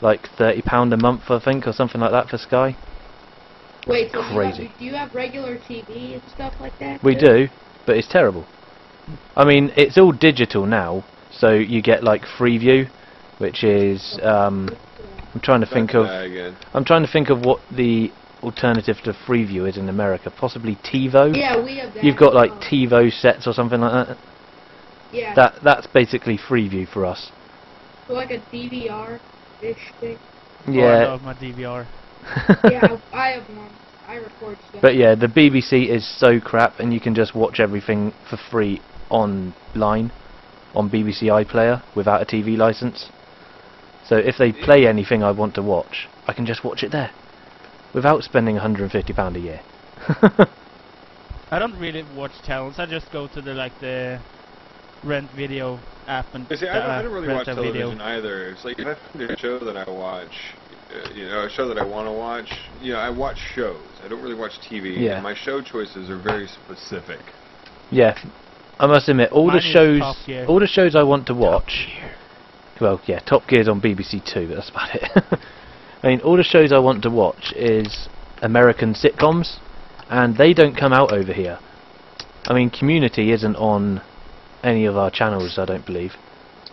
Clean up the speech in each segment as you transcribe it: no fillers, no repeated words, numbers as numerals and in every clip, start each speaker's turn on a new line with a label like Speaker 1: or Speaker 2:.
Speaker 1: like £30 a month, I think, or something like that for Sky.
Speaker 2: Wait, so
Speaker 1: Crazy.
Speaker 2: do you have regular TV and stuff like that?
Speaker 1: We do, but it's terrible. I mean, it's all digital now, so you get like Freeview, which is I'm trying to think of what the alternative to Freeview is in America. Possibly TiVo.
Speaker 2: Yeah, we have that.
Speaker 1: You've got like TiVo sets or something like that.
Speaker 2: Yeah.
Speaker 1: That's basically Freeview for us.
Speaker 2: So like a DVR-ish thing.
Speaker 1: Yeah.
Speaker 3: Oh, I love my DVR.
Speaker 2: Yeah, I have one. I record stuff.
Speaker 1: But yeah, the BBC is so crap, and you can just watch everything for free online on BBC iPlayer without a TV license. So if they play anything I want to watch, I can just watch it there without spending £150 a year.
Speaker 3: I don't really watch channels. I just go to the rent video app and
Speaker 4: See, I don't really
Speaker 3: rent
Speaker 4: watch
Speaker 3: a
Speaker 4: television
Speaker 3: video.
Speaker 4: either. It's like if I find a show that I watch, a show that I want to watch, I watch shows. I don't really watch TV.
Speaker 1: Yeah.
Speaker 4: And my show choices are very specific.
Speaker 1: Yeah, I must admit, all
Speaker 3: Mine
Speaker 1: the
Speaker 3: is
Speaker 1: shows I want to watch. Well, yeah, Top Gear's on BBC Two, but that's about it. I mean, all the shows I want to watch is American sitcoms, and they don't come out over here. I mean, Community isn't on any of our channels, I don't believe.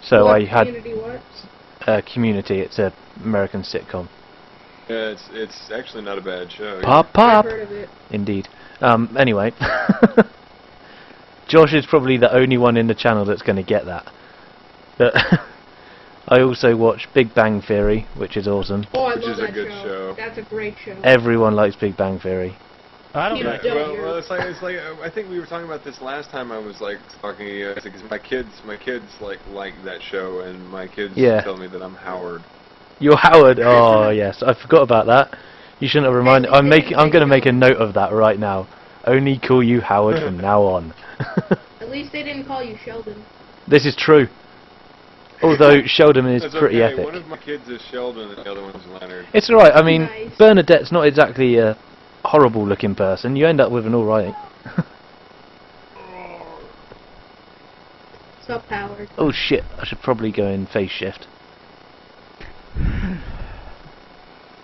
Speaker 1: So
Speaker 2: What,
Speaker 1: I had
Speaker 2: Community what?
Speaker 1: Community. It's a American sitcom.
Speaker 4: Yeah, it's actually not a bad show.
Speaker 1: Pop, pop.
Speaker 2: I've heard of it.
Speaker 1: Indeed. Anyway, Josh is probably the only one in the channel that's going to get that. But I also watch Big Bang Theory, which is awesome.
Speaker 2: Oh, I
Speaker 4: Which
Speaker 2: love
Speaker 4: is a
Speaker 2: that
Speaker 4: good show.
Speaker 2: That's a great show.
Speaker 1: Everyone likes Big Bang Theory.
Speaker 3: I don't
Speaker 2: You
Speaker 3: like
Speaker 2: don't.
Speaker 4: Well, it's like I think we were talking about this last time. I was like talking because my kids like that show, and my kids tell me that I'm Howard.
Speaker 1: You're Howard. Oh yes, I forgot about that. You shouldn't have reminded. I'm going to make a note of that right now. Only call you Howard from now on.
Speaker 2: At least they didn't call you Sheldon.
Speaker 1: This is true. Although Sheldon is
Speaker 4: That's
Speaker 1: pretty
Speaker 4: okay.
Speaker 1: epic.
Speaker 4: One of my kids is Sheldon, and the other one's Leonard.
Speaker 1: It's alright. I mean,
Speaker 2: Nice.
Speaker 1: Bernadette's not exactly a horrible looking person. You end up with an alright.
Speaker 2: What's up, Howard?
Speaker 1: Oh shit! I should probably go in phase shift.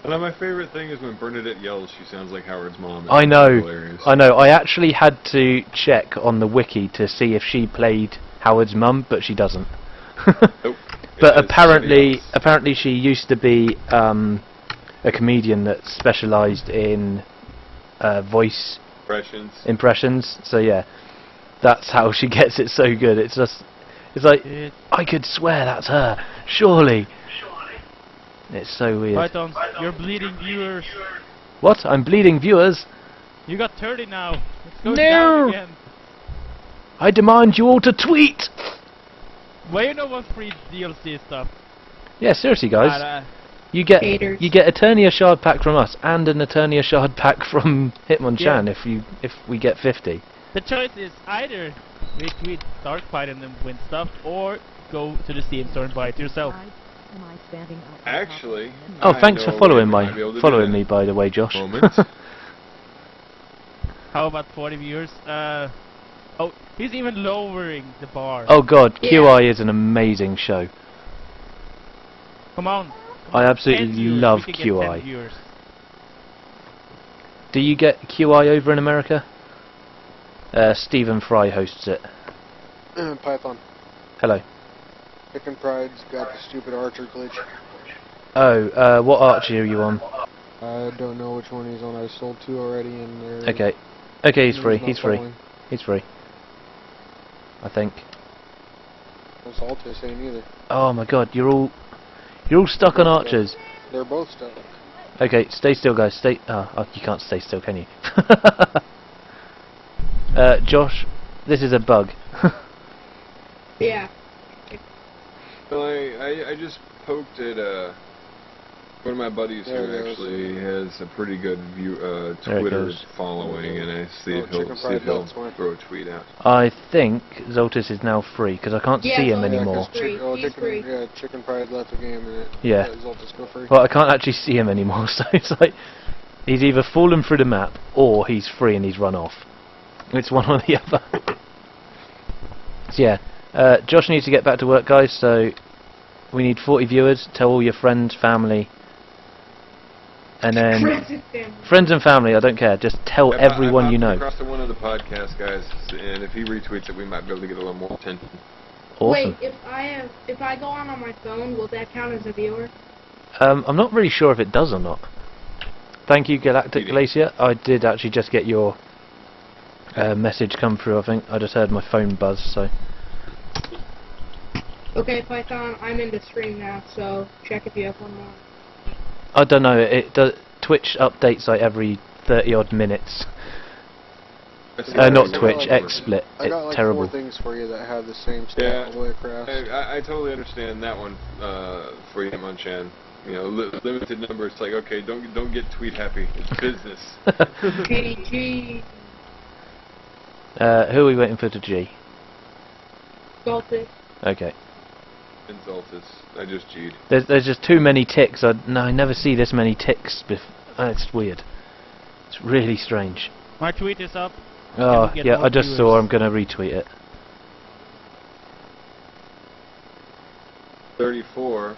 Speaker 4: And then my favorite thing is when Bernadette yells, she sounds like Howard's mom.
Speaker 1: I know.
Speaker 4: Hilarious.
Speaker 1: I know. I actually had to check on the wiki to see if she played Howard's mum, but she doesn't.
Speaker 4: Nope.
Speaker 1: But
Speaker 4: It is somebody else.
Speaker 1: apparently she used to be a comedian that specialised in voice impressions. So yeah, that's how she gets it so good. It's like I could swear that's her. Surely. It's so weird.
Speaker 3: Right on. You're bleeding viewers.
Speaker 1: What? I'm bleeding viewers.
Speaker 3: You got 30 now. It's going
Speaker 1: No!
Speaker 3: down again.
Speaker 1: I demand you all to tweet.
Speaker 3: Well, you know what free DLC stuff.
Speaker 1: Yeah, seriously, guys. You get
Speaker 2: Haters.
Speaker 1: Eternia Shard pack from us and an Eternia Shard pack from Hitmonchan if we get 50.
Speaker 3: The choice is either retweet Darkfight and then win stuff, or go to the Steam store and buy it yourself.
Speaker 4: Actually.
Speaker 1: Oh,
Speaker 4: I
Speaker 1: thanks
Speaker 4: know
Speaker 1: for
Speaker 4: a
Speaker 1: following
Speaker 4: way we might be able to do
Speaker 1: following
Speaker 4: that.
Speaker 1: me, by the way, Josh.
Speaker 4: Moment.
Speaker 3: How about 40 viewers? Oh, he's even lowering the bar.
Speaker 1: Oh God,
Speaker 2: Yeah.
Speaker 1: QI is an amazing show.
Speaker 3: Come on.
Speaker 1: I absolutely
Speaker 3: 10 viewers.
Speaker 1: love
Speaker 3: We can get 10
Speaker 1: QI.
Speaker 3: viewers.
Speaker 1: Do you get QI over in America? Stephen Fry hosts it.
Speaker 5: Python.
Speaker 1: Hello.
Speaker 5: Chicken Pride's got the stupid Archer glitch.
Speaker 1: Oh, what Archie are you on?
Speaker 5: I don't know which one he's on. I sold 2 already, and they're...
Speaker 1: Okay. Okay, he's free.
Speaker 5: not
Speaker 1: He's free.
Speaker 5: following.
Speaker 1: He's free. I think.
Speaker 5: That's Altus ain't either.
Speaker 1: Oh my God, you're all stuck on archers.
Speaker 5: They're both stuck.
Speaker 1: Okay, stay still, guys. Stay. Oh, you can't stay still, can you? Josh, this is a bug.
Speaker 2: Yeah.
Speaker 4: Well, I just poked at one of my buddies
Speaker 5: There
Speaker 4: who
Speaker 5: it goes.
Speaker 4: actually has a pretty good
Speaker 1: There it
Speaker 4: Twitter
Speaker 1: goes.
Speaker 4: following, and I see if
Speaker 5: Chicken
Speaker 4: he'll
Speaker 5: Pride, that's fine.
Speaker 4: throw a tweet out.
Speaker 1: I think Zoltis is now free because I can't
Speaker 2: Yeah,
Speaker 1: see him
Speaker 2: Zoltis is
Speaker 1: anymore.
Speaker 2: free. He's free.
Speaker 5: Yeah, Chicken Pride left the game, and it
Speaker 1: Yeah.
Speaker 5: let Altus go free.
Speaker 1: Well, I can't actually see him anymore, so it's like he's either fallen through the map or he's free and he's run off. It's one or the other. So yeah, Josh needs to get back to work, guys. So We need 40 viewers. Tell all your friends, family, and then friends and family. I don't care. Just tell everyone you know.
Speaker 4: Across to one of the podcast guys, and if he retweets it, we might be able to get a little more attention.
Speaker 1: Awesome.
Speaker 2: Wait, if I go on my phone, will that count as a viewer?
Speaker 1: I'm not really sure if it does or not. Thank you, Galactic Glacier. I did actually just get your message come through. I think I just heard my phone buzz. So.
Speaker 2: Okay, Python. I'm in the stream now, so check if you have one more.
Speaker 1: I don't know. It does. Twitch updates like every 30 odd minutes. Not Twitch, XSplit.
Speaker 5: I got like
Speaker 1: terrible.
Speaker 5: 4 things for you that have the same stat all the way across.
Speaker 4: I totally understand that one for you, Munchan. You know, limited numbers. Like, okay, don't get tweet happy. It's business.
Speaker 2: GG.
Speaker 1: Who are we waiting for to G?
Speaker 2: Salted.
Speaker 1: Okay.
Speaker 4: Insultus. I just G'd.
Speaker 1: There's just too many ticks. I never see this many ticks. It's weird. It's really strange.
Speaker 3: My tweet is up.
Speaker 1: Oh, yeah, I just saw. I'm going to retweet it.
Speaker 4: 34.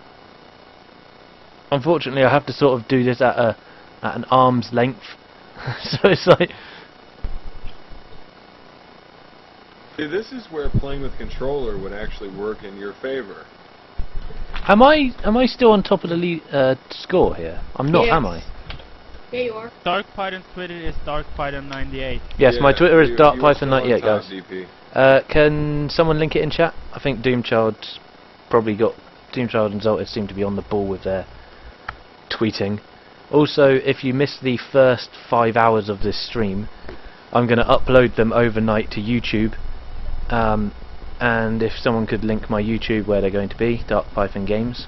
Speaker 1: Unfortunately, I have to sort of do this at an arm's length. So it's like...
Speaker 4: See, this is where playing with controller would actually work in your favor.
Speaker 1: Am I still on top of the score here? I'm not, am I?
Speaker 2: Yeah, you are.
Speaker 3: Dark Python's Twitter is DarkPython98.
Speaker 1: Yes,
Speaker 4: yeah,
Speaker 1: my Twitter is DarkPython98, guys.
Speaker 4: DP.
Speaker 1: Can someone link it in chat? I think Doomchild's probably got... Doomchild and Zoltis seem to be on the ball with their tweeting. Also, if you missed the first 5 hours of this stream, I'm going to upload them overnight to YouTube. And if someone could link my YouTube where they're going to be, Dark Python Games.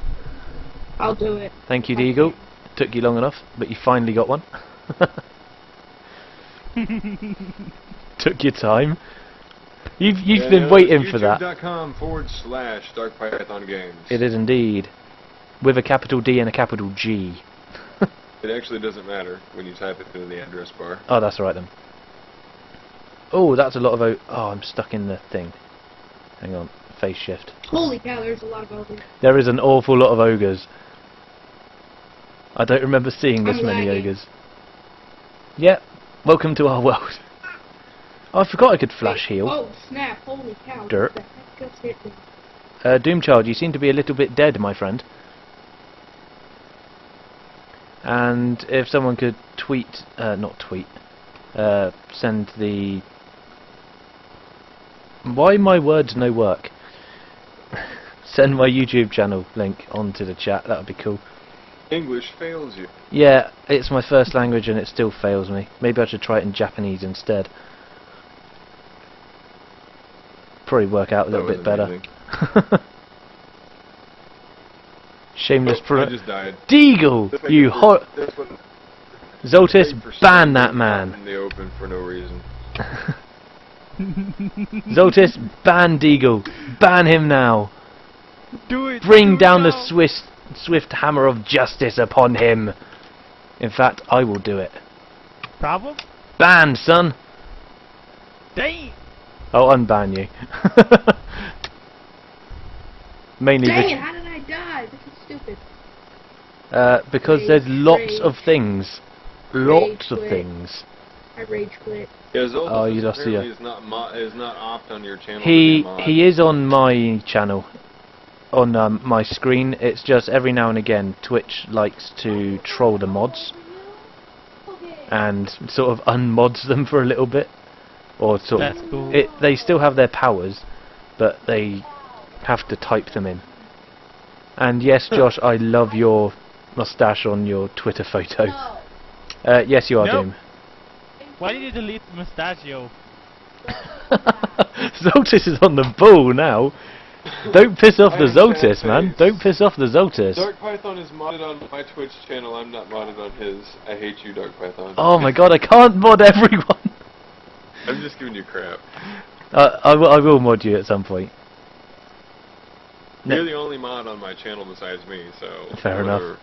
Speaker 2: I'll do it.
Speaker 1: Thank you, Deagle. Took you long enough, but you finally got one. Took your time. You've been waiting for that.
Speaker 4: YouTube.com/DarkPythonGames.
Speaker 1: It is indeed, with a capital D and a capital G.
Speaker 4: It actually doesn't matter when you type it into the address bar.
Speaker 1: Oh, that's alright then. Oh, that's a lot of oh, I'm stuck in the thing. Hang on, face shift.
Speaker 2: Holy cow, there's a lot of ogres.
Speaker 1: There is an awful lot of ogres. I don't remember seeing this many
Speaker 2: lagging.
Speaker 1: ogres. Yep, welcome to our world. Oh, I forgot I could flash heal.
Speaker 2: Oh, snap, holy cow.
Speaker 1: Dirt.
Speaker 2: What the heck just hit me?
Speaker 1: Doomchild, you seem to be a little bit dead, my friend. And if someone could tweet, not tweet, send the... Why my words no work? Send my YouTube channel link onto the chat, that would be cool.
Speaker 4: English fails you.
Speaker 1: Yeah, it's my first language and it still fails me. Maybe I should try it in Japanese instead. Probably work out a little bit better. Shameless
Speaker 4: I just died.
Speaker 1: Deagle! You hor... Zoltis, ban that man.
Speaker 4: In the open for no reason.
Speaker 1: Zoltis, ban Deagle. Ban him now.
Speaker 3: Do it!
Speaker 1: Bring down the swift hammer of justice upon him. In fact, I will do it.
Speaker 3: Problem?
Speaker 1: Ban, son.
Speaker 3: Dang!
Speaker 1: I'll unban you. Mainly
Speaker 2: Dang it, how did I die? This is stupid.
Speaker 1: because there's lots of things. Lots of
Speaker 2: quit.
Speaker 1: things.
Speaker 2: I rage quit.
Speaker 4: Yeah, Zoltis
Speaker 1: Oh, you lost
Speaker 4: apparently
Speaker 1: the,
Speaker 4: is not opt on your channel.
Speaker 1: He is on my channel, on my screen. It's just every now and again Twitch likes to troll the mods and sort of unmods them for a little bit, or sort
Speaker 3: That's
Speaker 1: of
Speaker 3: cool.
Speaker 1: they still have their powers, but they have to type them in. And yes, Josh, I love your mustache on your Twitter photo. Yes, you are,
Speaker 3: No.
Speaker 1: Doom.
Speaker 3: Why did you delete Mustachio?
Speaker 1: Zoltis is on the ball now. Don't piss off the Zoltis, man. Don't piss off the Zoltis.
Speaker 4: Dark Python is modded on my Twitch channel. I'm not modded on his. I hate you, Dark Python.
Speaker 1: Oh my god, I can't mod everyone.
Speaker 4: I'm just giving you crap.
Speaker 1: I will mod you at some point.
Speaker 4: You're the only mod on my channel besides me, so...
Speaker 1: Fair enough.
Speaker 4: whatever.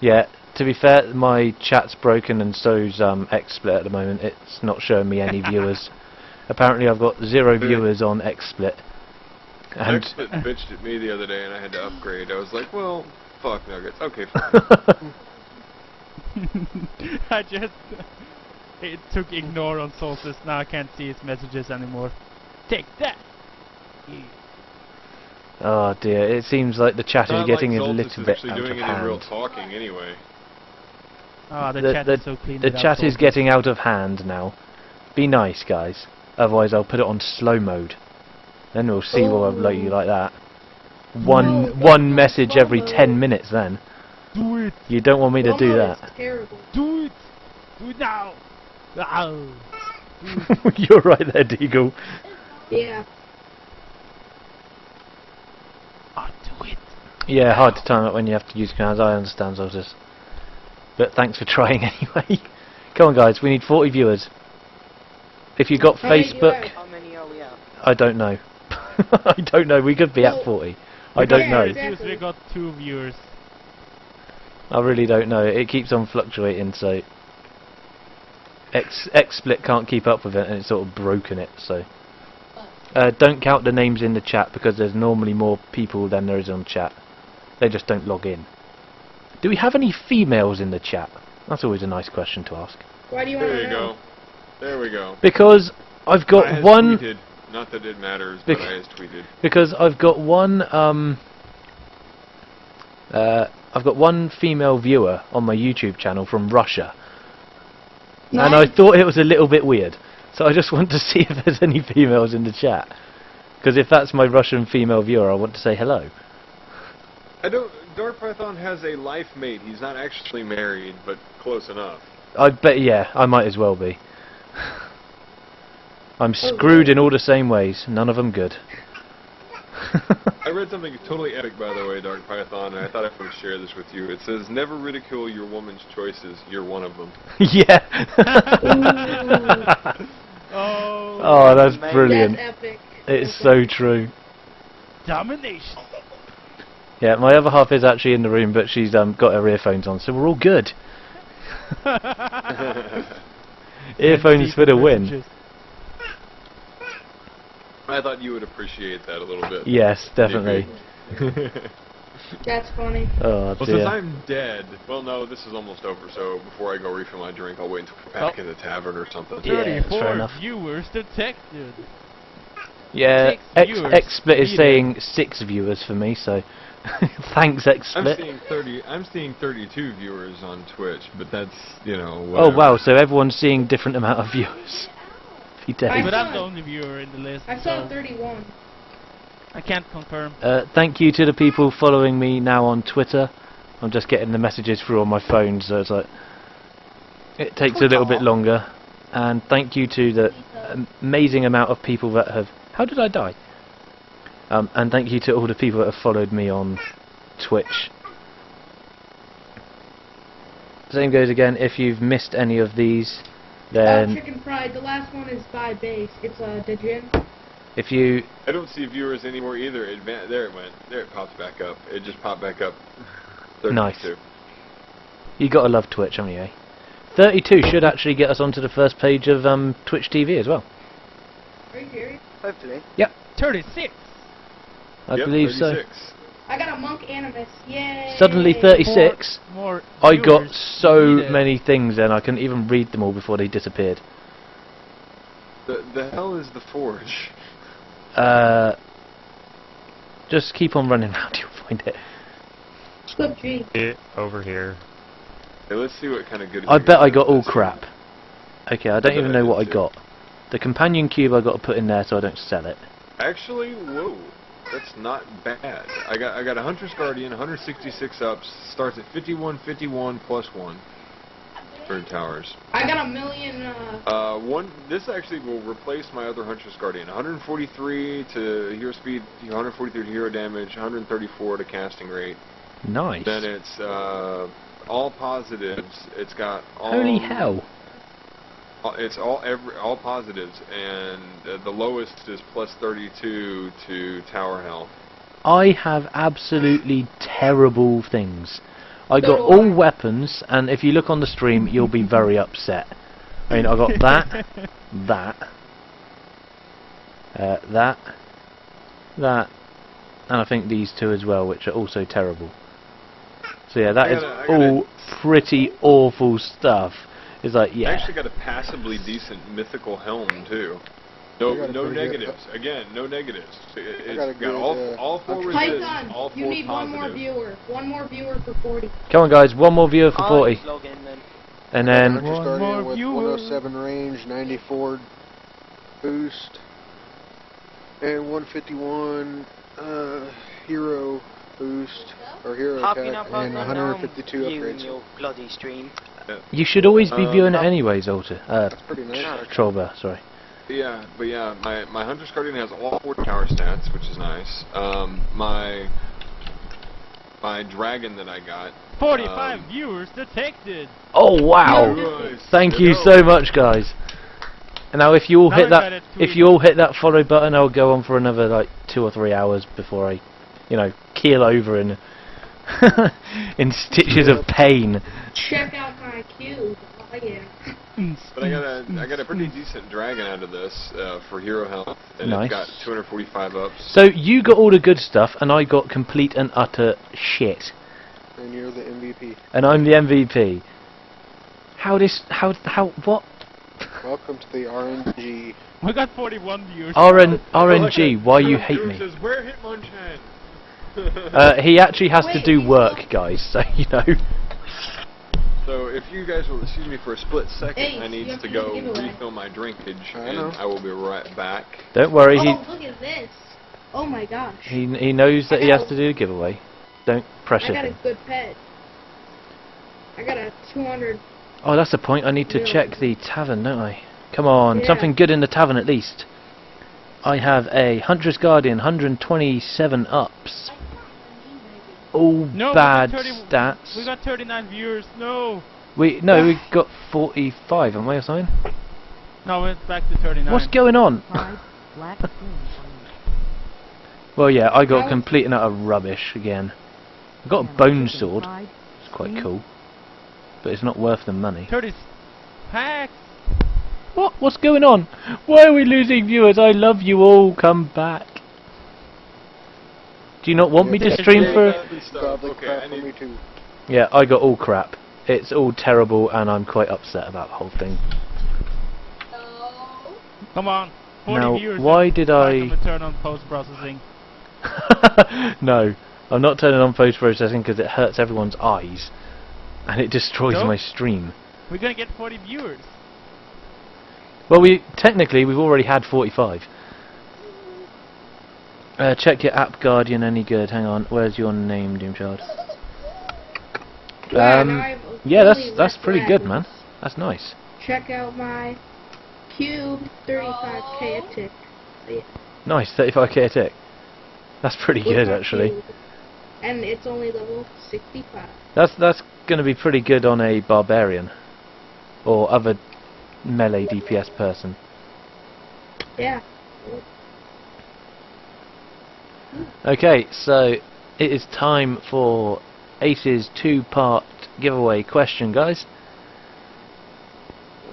Speaker 1: Yeah, to be fair, my chat's broken and so's XSplit at the moment. It's not showing me any viewers. Apparently I've got 0 viewers on XSplit. And
Speaker 4: bitched at me the other day, and I had to upgrade. I was like, well, fuck nuggets. Okay, fine.
Speaker 3: It took ignore on Solstice. Now I can't see his messages anymore. Take that! Yeah.
Speaker 1: Oh dear, it seems like the chat is getting a little bit
Speaker 4: actually
Speaker 1: out
Speaker 4: doing
Speaker 1: of
Speaker 4: any real
Speaker 1: hand.
Speaker 4: talking anyway.
Speaker 3: Ah, the chat is so clean.
Speaker 1: The chat is getting out of hand now. Be nice, guys. Otherwise, I'll put it on slow mode. Then we'll see what I've like you like that. One message every 10 minutes. Then.
Speaker 3: Do it.
Speaker 1: You don't want me to do that.
Speaker 2: Terrible.
Speaker 3: Do it. Do it now. Ow.
Speaker 1: You're right there, Deagle.
Speaker 2: Yeah.
Speaker 3: Oh, do it.
Speaker 1: Yeah, hard to time it when you have to use commands. I understand, Zoltus. But thanks for trying anyway. Come on, guys. We need 40 viewers. If you've got Facebook,
Speaker 6: How many are we at?
Speaker 1: I don't know. I don't know. We could be at 40. I don't know.
Speaker 3: We got 2 viewers.
Speaker 1: I really don't know. It keeps on fluctuating, so XSplit can't keep up with it, and it's sort of broken it. So don't count the names in the chat because there's normally more people than there is on chat. They just don't log in. Do we have any females in the chat? That's always a nice question to ask.
Speaker 2: Why do you want to know?
Speaker 4: There you go. There we go.
Speaker 1: Because I've got one.
Speaker 4: Tweeted. Not that it matters, but I has tweeted.
Speaker 1: Because I've got one. I've got one female viewer on my YouTube channel from Russia, and I thought it was a little bit weird. So I just want to see if there's any females in the chat. Because if that's my Russian female viewer, I want to say hello.
Speaker 4: I don't. Dark Python has a life mate. He's not actually married, but close enough.
Speaker 1: I bet, yeah, I might as well be. I'm screwed in all the same ways. None of them good.
Speaker 4: I read something totally epic, by the way, Dark Python, and I thought I would share this with you. It says, never ridicule your woman's choices. You're one of them.
Speaker 1: Yeah. Oh, that's brilliant.
Speaker 2: That's epic.
Speaker 1: It's so true.
Speaker 3: Domination.
Speaker 1: Yeah, my other half is actually in the room, but she's got her earphones on, so we're all good. Earphones for the win.
Speaker 4: I thought you would appreciate that a little bit.
Speaker 1: Yes, definitely.
Speaker 2: That's funny.
Speaker 1: Oh,
Speaker 4: Well,
Speaker 1: dear.
Speaker 4: since I'm dead, well, no, this is almost over, so before I go refill my drink, I'll wait until we're back in the tavern or something.
Speaker 1: Yeah, that's fair
Speaker 3: 34
Speaker 1: enough.
Speaker 3: viewers detected.
Speaker 1: Yeah,
Speaker 3: 6 viewers.
Speaker 1: XSplit is saying 6 viewers for me, so thanks, XSplit.
Speaker 4: I'm seeing 32 viewers on Twitch, but that's, you know,
Speaker 1: Oh
Speaker 4: whatever.
Speaker 1: wow, so everyone's seeing different amount of viewers.
Speaker 3: But I'm the only viewer in the list.
Speaker 2: I saw 31.
Speaker 3: I can't confirm.
Speaker 1: Thank you to the people following me now on Twitter. I'm just getting the messages through on my phone, so it's like it takes a little bit longer. And thank you to the amazing amount of people that have. How did I die? And thank you to all the people that have followed me on Twitch. Same goes again. If you've missed any of these, then
Speaker 2: Chicken Fried, the last one is by base. It's Dejin.
Speaker 1: if you
Speaker 4: I don't see viewers anymore either. There it went. There it popped back up. It just popped back up. 32.
Speaker 1: Nice. You gotta love Twitch, haven't you? 32 should actually get us onto the first page of Twitch TV as well.
Speaker 2: Are you serious?
Speaker 6: Hopefully.
Speaker 3: 36.
Speaker 1: I believe
Speaker 4: 36.
Speaker 1: so.
Speaker 2: I got a monk animus. Yay!
Speaker 1: Suddenly 36.
Speaker 3: More
Speaker 1: I got
Speaker 3: viewers
Speaker 1: so
Speaker 3: needed.
Speaker 1: many things and I couldn't even read them all before they disappeared.
Speaker 4: The hell is the Forge?
Speaker 1: Just keep on running around, you'll find it.
Speaker 2: Slip G.
Speaker 7: Over here.
Speaker 4: Hey, let's see what kind of good.
Speaker 1: I bet I got all crap. Okay, I don't
Speaker 4: bet
Speaker 1: even
Speaker 4: I
Speaker 1: know
Speaker 4: did
Speaker 1: what I
Speaker 4: too.
Speaker 1: got. The companion cube I got to put in there so I don't sell it.
Speaker 4: Actually, whoa, that's not bad. I got a Hunter's Guardian, 166 ups, starts at 5151 plus 1 for towers.
Speaker 2: I got a million.
Speaker 4: This actually will replace my other Hunter's Guardian. 143 to hero speed, 143 to hero damage, 134 to casting rate.
Speaker 1: Nice.
Speaker 4: Then it's all positives. It's got all.
Speaker 1: Holy hell.
Speaker 4: It's all positives, and the lowest is plus 32 to tower health.
Speaker 1: I have absolutely terrible things. I got
Speaker 2: So do
Speaker 1: all
Speaker 2: I.
Speaker 1: weapons, and if you look on the stream, you'll be very upset. I mean, I got that, that, and I think these two as well, which are also terrible. So yeah, that
Speaker 4: I
Speaker 1: is
Speaker 4: gotta-
Speaker 1: all pretty awful stuff. It's like,
Speaker 4: I
Speaker 1: yeah.
Speaker 4: actually got a passably decent mythical helm too. No,
Speaker 5: got a
Speaker 4: no
Speaker 5: pretty good-
Speaker 4: negatives. Again, no negatives. It's
Speaker 5: got a
Speaker 4: got
Speaker 5: good,
Speaker 4: all four
Speaker 2: Pipe
Speaker 4: resists,
Speaker 2: gun,
Speaker 4: all
Speaker 2: you
Speaker 4: four
Speaker 2: need one more
Speaker 4: positive.
Speaker 2: viewer. One more viewer for 40.
Speaker 1: Come on, guys, one more viewer for 40,
Speaker 6: Log in then.
Speaker 1: and then
Speaker 5: Hunter's
Speaker 3: One
Speaker 5: Guardian
Speaker 3: more
Speaker 5: with
Speaker 3: viewer.
Speaker 5: 107 range, 94 boost, and 151 hero boost, or hero
Speaker 6: Have you
Speaker 5: attack,
Speaker 6: not
Speaker 5: and
Speaker 6: gotten
Speaker 5: 152
Speaker 6: you and
Speaker 5: upgrades.
Speaker 6: your bloody stream?
Speaker 1: you should always be viewing it anyways, Alter.
Speaker 5: That's pretty nice.
Speaker 1: Trollbear, sorry.
Speaker 4: But yeah, my Hunter's Guardian has all four tower stats, which is nice. My dragon that I got.
Speaker 3: 45 viewers detected.
Speaker 1: Oh wow!
Speaker 4: Nice.
Speaker 1: Thank you so much, guys. And now, if you all
Speaker 3: Now
Speaker 1: hit
Speaker 3: we got
Speaker 1: that,
Speaker 3: it
Speaker 1: if
Speaker 3: tweeted.
Speaker 1: you all hit that follow button, I'll go on for another like 2 or 3 hours before I, keel over in in stitches of pain.
Speaker 2: Check out my cube. Oh yeah.
Speaker 4: But I got a pretty decent dragon out of this for hero health, and
Speaker 1: Nice.
Speaker 4: it's got 245 ups.
Speaker 1: So you got all the good stuff, and I got complete and utter shit.
Speaker 5: And you're the MVP.
Speaker 1: And I'm the MVP. What?
Speaker 5: Welcome to the RNG.
Speaker 3: We got 41 viewers.
Speaker 1: RNG, why you hate me?
Speaker 4: Says, where Hitmonchan?
Speaker 1: He actually has to
Speaker 2: Wait,
Speaker 1: do
Speaker 2: you
Speaker 1: work,
Speaker 2: don't-
Speaker 1: guys, so you know.
Speaker 4: So if you guys will excuse me for a split second,
Speaker 2: Hey,
Speaker 4: I
Speaker 2: you
Speaker 4: need
Speaker 2: have
Speaker 4: to
Speaker 2: to
Speaker 4: go
Speaker 2: give it away.
Speaker 4: refill my drinkage,
Speaker 5: I
Speaker 4: and
Speaker 5: know.
Speaker 4: I will be right back.
Speaker 1: Don't worry,
Speaker 2: Oh, look at this. Oh my gosh.
Speaker 1: he knows that he has to do a giveaway. Don't
Speaker 2: I
Speaker 1: pressure
Speaker 2: got a
Speaker 1: him.
Speaker 2: good pet. I got a 200.
Speaker 1: Oh, that's the point. I need to
Speaker 2: Yeah.
Speaker 1: check the tavern, don't I? Come on,
Speaker 2: Yeah.
Speaker 1: something good in the tavern at least. I have a Huntress Guardian, 127 ups. All
Speaker 3: No,
Speaker 1: bad
Speaker 3: we got 30
Speaker 1: stats.
Speaker 3: We got 39 viewers. No.
Speaker 1: We got 45, haven't we, or something?
Speaker 3: No, it's back to 39.
Speaker 1: What's going on? Well, yeah, I got
Speaker 2: No.
Speaker 1: complete and utter rubbish again. I got a bone sword. It's quite cool, but it's not worth the money.
Speaker 3: 30 packs.
Speaker 1: What? What's going on? Why are we losing viewers? I love you all. Come back. Do you not want me to stream for?
Speaker 5: Probably
Speaker 4: Okay,
Speaker 5: crap
Speaker 4: I
Speaker 5: for
Speaker 4: need-
Speaker 5: me too.
Speaker 1: Yeah, I got all crap. It's all terrible, and I'm quite upset about the whole thing.
Speaker 3: Come on. 40
Speaker 1: Now,
Speaker 3: viewers.
Speaker 1: why did
Speaker 3: I'm
Speaker 1: I?
Speaker 3: gonna turn on post-processing.
Speaker 1: No, I'm not turning on post-processing because it hurts everyone's eyes, and it destroys
Speaker 3: No?
Speaker 1: my stream.
Speaker 3: We're gonna get 40 viewers.
Speaker 1: Well, technically we've already had 45. Check your app Guardian any good. Hang on, where's your name, Doomchild?
Speaker 2: Yeah, now I have a
Speaker 1: Yeah,
Speaker 2: fully
Speaker 1: that's
Speaker 2: lit
Speaker 1: pretty good,
Speaker 2: dragon.
Speaker 1: man. That's nice.
Speaker 2: Check out my cube, 35k a tick.
Speaker 1: Nice, 35k a tick. That's pretty
Speaker 2: With
Speaker 1: good,
Speaker 2: my
Speaker 1: actually.
Speaker 2: cube. And it's only level 65.
Speaker 1: That's going to be pretty good on a barbarian or other melee DPS person.
Speaker 2: Yeah.
Speaker 1: Okay, so it is time for Ace's 2-part giveaway question, guys.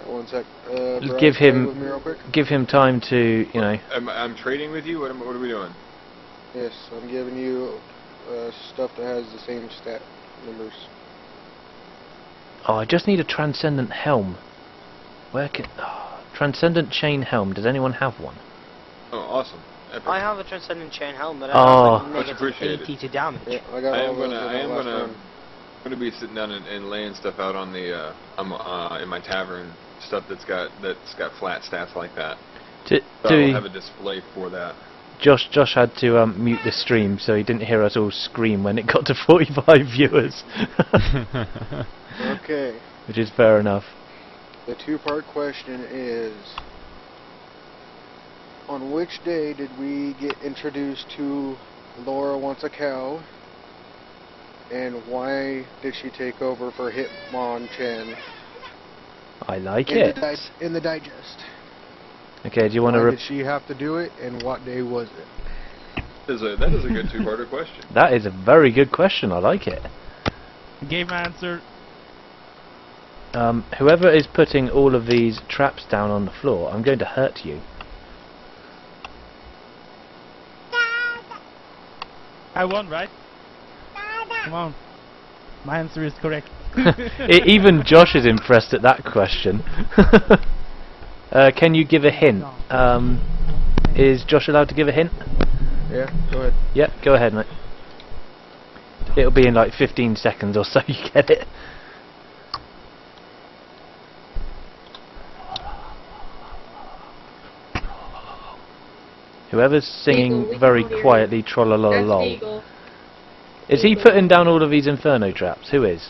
Speaker 5: One sec.
Speaker 1: Just
Speaker 5: Brad,
Speaker 1: give
Speaker 5: stay
Speaker 1: him-
Speaker 5: with me real quick.
Speaker 1: Give him time to,
Speaker 4: I'm trading with you. What are we doing?
Speaker 5: Yes, I'm giving you stuff that has the same stat numbers.
Speaker 1: Oh, I just need a Transcendent Helm. Where can... Transcendent Chain Helm. Does anyone have one?
Speaker 4: Oh, awesome. Epic.
Speaker 6: I have a Transcendent Chain Helm, but
Speaker 1: Oh.
Speaker 6: I have
Speaker 4: Much
Speaker 6: like
Speaker 4: appreciated.
Speaker 6: negative 80 to damage.
Speaker 5: Yeah, I got all those
Speaker 4: I am
Speaker 5: last
Speaker 4: gonna
Speaker 5: run.
Speaker 4: be sitting down and laying stuff out on the in my tavern, stuff that's got flat stats like that. So I'll have a display for that.
Speaker 1: Josh had to mute the stream so he didn't hear us all scream when it got to 45 viewers.
Speaker 5: Okay,
Speaker 1: Which is fair enough.
Speaker 5: the two-part question is, on which day did we get introduced to Laura Wants a Cow, and why did she take over for Hitmonchan
Speaker 1: I like
Speaker 5: in
Speaker 1: it.
Speaker 5: in the digest?
Speaker 1: Okay, do you want
Speaker 5: Why
Speaker 1: to...
Speaker 5: did she have to do it, and what day was it?
Speaker 4: That is a good two-parter question.
Speaker 1: That is a very good question. I like it.
Speaker 3: Game answer.
Speaker 1: Whoever is putting all of these traps down on the floor, I'm going to hurt you.
Speaker 3: I won, right? Come on. My answer is correct.
Speaker 1: Even Josh is impressed at that question. Can you give a hint? Is Josh allowed to give a hint?
Speaker 5: Yeah, go ahead.
Speaker 1: Yeah, go ahead, mate. It'll be in like 15 seconds or so, you get it. Whoever's singing
Speaker 2: Eagle, we
Speaker 1: very
Speaker 2: can all hear
Speaker 1: quietly
Speaker 2: That's
Speaker 1: trollololol.
Speaker 2: Eagle.
Speaker 1: Is he
Speaker 2: Eagle.
Speaker 1: putting down all of these inferno traps? Who is?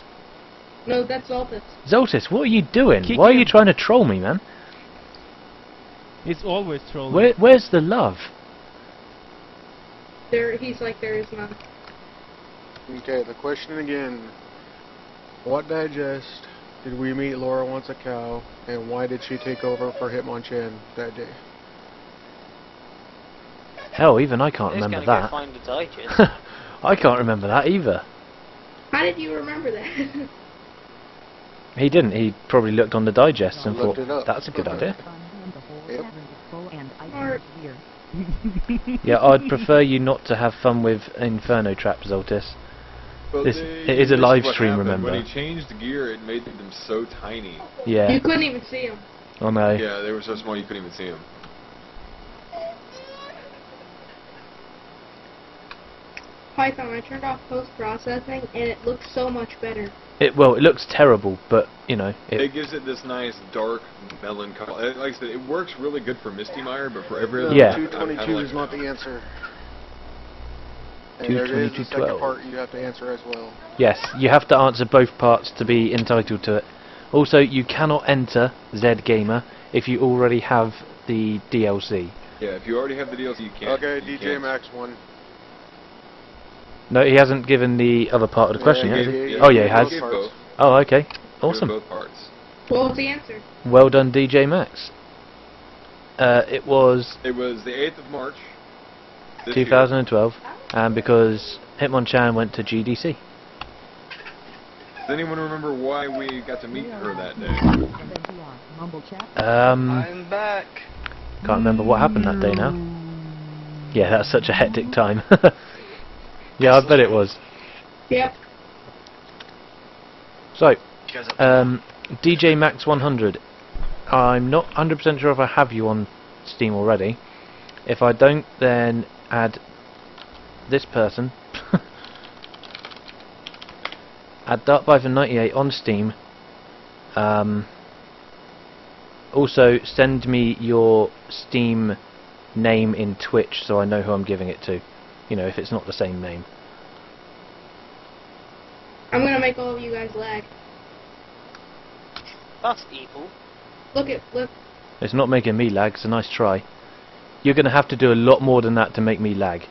Speaker 2: No, that's Altus.
Speaker 1: Zoltis, what are you doing?
Speaker 3: Kick
Speaker 1: Why are you
Speaker 3: him.
Speaker 1: trying to troll me, man?
Speaker 3: It's always trolling.
Speaker 1: Where's the love?
Speaker 2: He's like, there is none.
Speaker 5: Okay, the question again. What digest did we meet Laura Wants a Cow, and why did she take over for Hitmonchan that day?
Speaker 1: Hell, even I can't
Speaker 6: Who's
Speaker 1: remember
Speaker 6: gonna
Speaker 1: that.
Speaker 6: go find the digest?
Speaker 1: I can't remember that either.
Speaker 2: How did you remember that?
Speaker 1: He didn't. He probably looked on the digest and
Speaker 5: Looked
Speaker 1: thought,
Speaker 5: it up.
Speaker 1: that's a good idea.
Speaker 5: Yep.
Speaker 2: Or,
Speaker 1: Yeah, I'd prefer you not to have fun with Inferno traps, Zoltis.
Speaker 4: But
Speaker 1: It is a
Speaker 4: this
Speaker 1: live
Speaker 4: what
Speaker 1: stream,
Speaker 4: happened.
Speaker 1: remember?
Speaker 4: When he changed gear, it made them so tiny.
Speaker 1: Yeah.
Speaker 2: you couldn't even see him.
Speaker 1: Oh no.
Speaker 4: Yeah, they were so small you couldn't even see them.
Speaker 2: Python, I turned off post-processing, and it looks so much better.
Speaker 1: It looks terrible, but you know,
Speaker 4: It gives it this nice dark melon color. Like I said, it works really good for Misty Mire, but for every other
Speaker 1: Yeah.
Speaker 4: one, I kinda
Speaker 5: 222
Speaker 4: like
Speaker 5: is not
Speaker 4: that.
Speaker 5: the answer. And there is
Speaker 1: 222,
Speaker 5: the second
Speaker 1: 12.
Speaker 5: part you have to answer as well.
Speaker 1: yes, you have to answer both parts to be entitled to it. Also, you cannot enter Z Gamer if you already have the DLC.
Speaker 4: Yeah, if you already have the DLC, you can't.
Speaker 5: Okay,
Speaker 4: you
Speaker 5: DJ
Speaker 4: can't.
Speaker 5: Max won.
Speaker 1: No, he hasn't given the other part of the question
Speaker 5: Yeah,
Speaker 1: yet, has
Speaker 5: yeah,
Speaker 1: he?
Speaker 5: yeah,
Speaker 1: Oh yeah, he
Speaker 5: yeah,
Speaker 1: has.
Speaker 4: Give
Speaker 5: both
Speaker 4: both.
Speaker 1: Oh, okay.
Speaker 4: Give
Speaker 1: Awesome.
Speaker 4: both parts.
Speaker 2: What was the answer?
Speaker 1: Well done, DJ Max. It was
Speaker 4: It was the 8th of March. This year.
Speaker 1: 2012, and because Hitmonchan went to GDC.
Speaker 4: Does anyone remember why we got to meet her that day?
Speaker 6: I'm back.
Speaker 1: Can't remember what happened that day now. Yeah, that's such a hectic time. Yeah, I bet it was.
Speaker 2: Yep.
Speaker 1: So, DJ Max 100. I'm not 100% sure if I have you on Steam already. If I don't, then add this person. Add DarkPython98 on Steam. Also, send me your Steam name in Twitch so I know who I'm giving it to. You know, if it's not the same name.
Speaker 2: I'm gonna make all of you guys lag.
Speaker 6: That's evil.
Speaker 2: Look.
Speaker 1: It's not making me lag, it's a nice try. You're going to have to do a lot more than that to make me lag.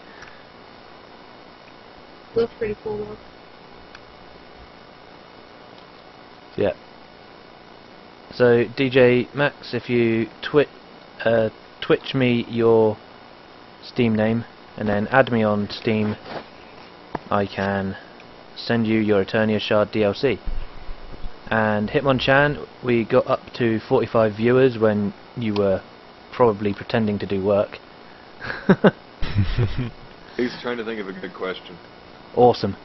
Speaker 2: Looks pretty cool though.
Speaker 1: Yeah. So, DJ Max, if you Twitch me your Steam name and then add me on Steam, I can send you your Eternia Shard DLC. And Hitmonchan, we got up to 45 viewers when you were probably pretending to do work.
Speaker 4: He's trying to think of a good question.
Speaker 1: Awesome.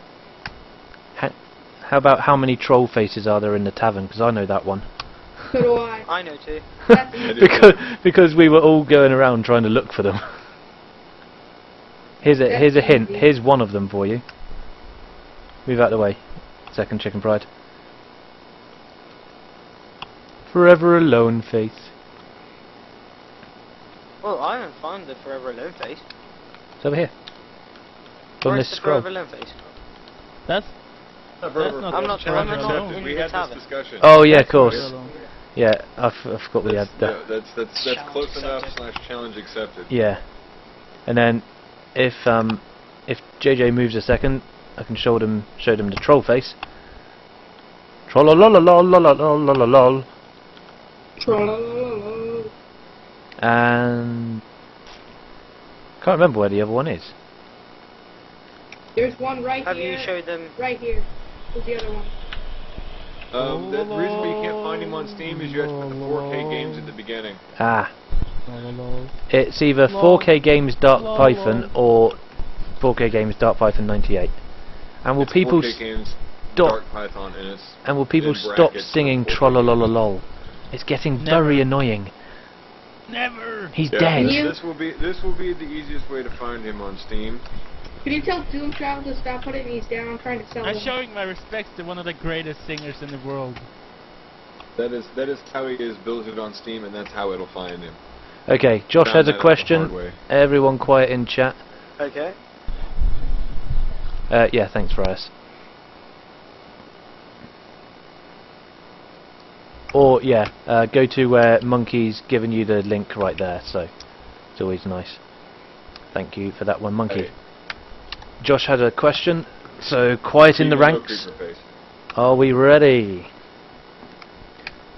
Speaker 1: How about how many troll faces are there in the tavern? Because I know that one.
Speaker 2: So do I.
Speaker 6: I know too.
Speaker 2: That's
Speaker 4: I
Speaker 2: easy.
Speaker 4: do.
Speaker 1: because we were all going around trying to look for them. Here's a hint.
Speaker 2: easy.
Speaker 1: Here's one of them for you. Move out the way. Second chicken pride. Forever alone face.
Speaker 6: Well, I haven't found the Forever Alone face.
Speaker 1: It's over here. On
Speaker 6: Where's
Speaker 1: this
Speaker 6: the
Speaker 1: scroll.
Speaker 6: Forever Alone face?
Speaker 3: That's
Speaker 6: I'm not
Speaker 3: alone.
Speaker 4: We had this discussion.
Speaker 1: Oh yeah, of course. Yeah, I forgot we had that.
Speaker 4: Yeah, that's close enough / challenge accepted.
Speaker 1: Yeah. And then if JJ moves a second, I can show them the troll face. Trollolololololololol.
Speaker 2: Trollololol.
Speaker 1: And can't remember where the other one is.
Speaker 2: There's one right
Speaker 6: Have
Speaker 2: here.
Speaker 6: you showed them?
Speaker 2: Right here. Where's the other one?
Speaker 4: The reason why you can't find him on Steam is you have to put the 4K games at the beginning.
Speaker 1: Ah. It's either 4K Games Dark Python or 4K games, Dark Python 98. And will
Speaker 4: It's
Speaker 1: people
Speaker 4: 4K games,
Speaker 1: stop?
Speaker 4: Dark Python, and it's
Speaker 1: And will people
Speaker 4: in
Speaker 1: stop
Speaker 4: brackets
Speaker 1: singing
Speaker 4: with 4K
Speaker 1: trollololol? It's getting very annoying.
Speaker 3: Never!
Speaker 1: He's
Speaker 4: Yeah,
Speaker 1: dead.
Speaker 4: this will be the easiest way to find him on Steam.
Speaker 2: Can you tell Doom Travel to stop putting these down? I'm trying to sell
Speaker 3: I'm
Speaker 2: them.
Speaker 3: showing my respects to one of the greatest singers in the world.
Speaker 4: That is how he is built on Steam, and that's how it'll find him.
Speaker 1: Okay, Josh
Speaker 4: Found
Speaker 1: has
Speaker 4: that
Speaker 1: a
Speaker 4: out the
Speaker 1: question.
Speaker 4: hard way.
Speaker 1: Everyone quiet in chat.
Speaker 6: Okay.
Speaker 1: Yeah, thanks, Rias. Or, yeah, go to where Monkey's given you the link right there, so it's always nice. Thank you for that one, Monkey.
Speaker 4: Hey.
Speaker 1: Josh had a question, so quiet in the
Speaker 4: Even no
Speaker 1: ranks.
Speaker 4: creeper face.
Speaker 1: Are we ready?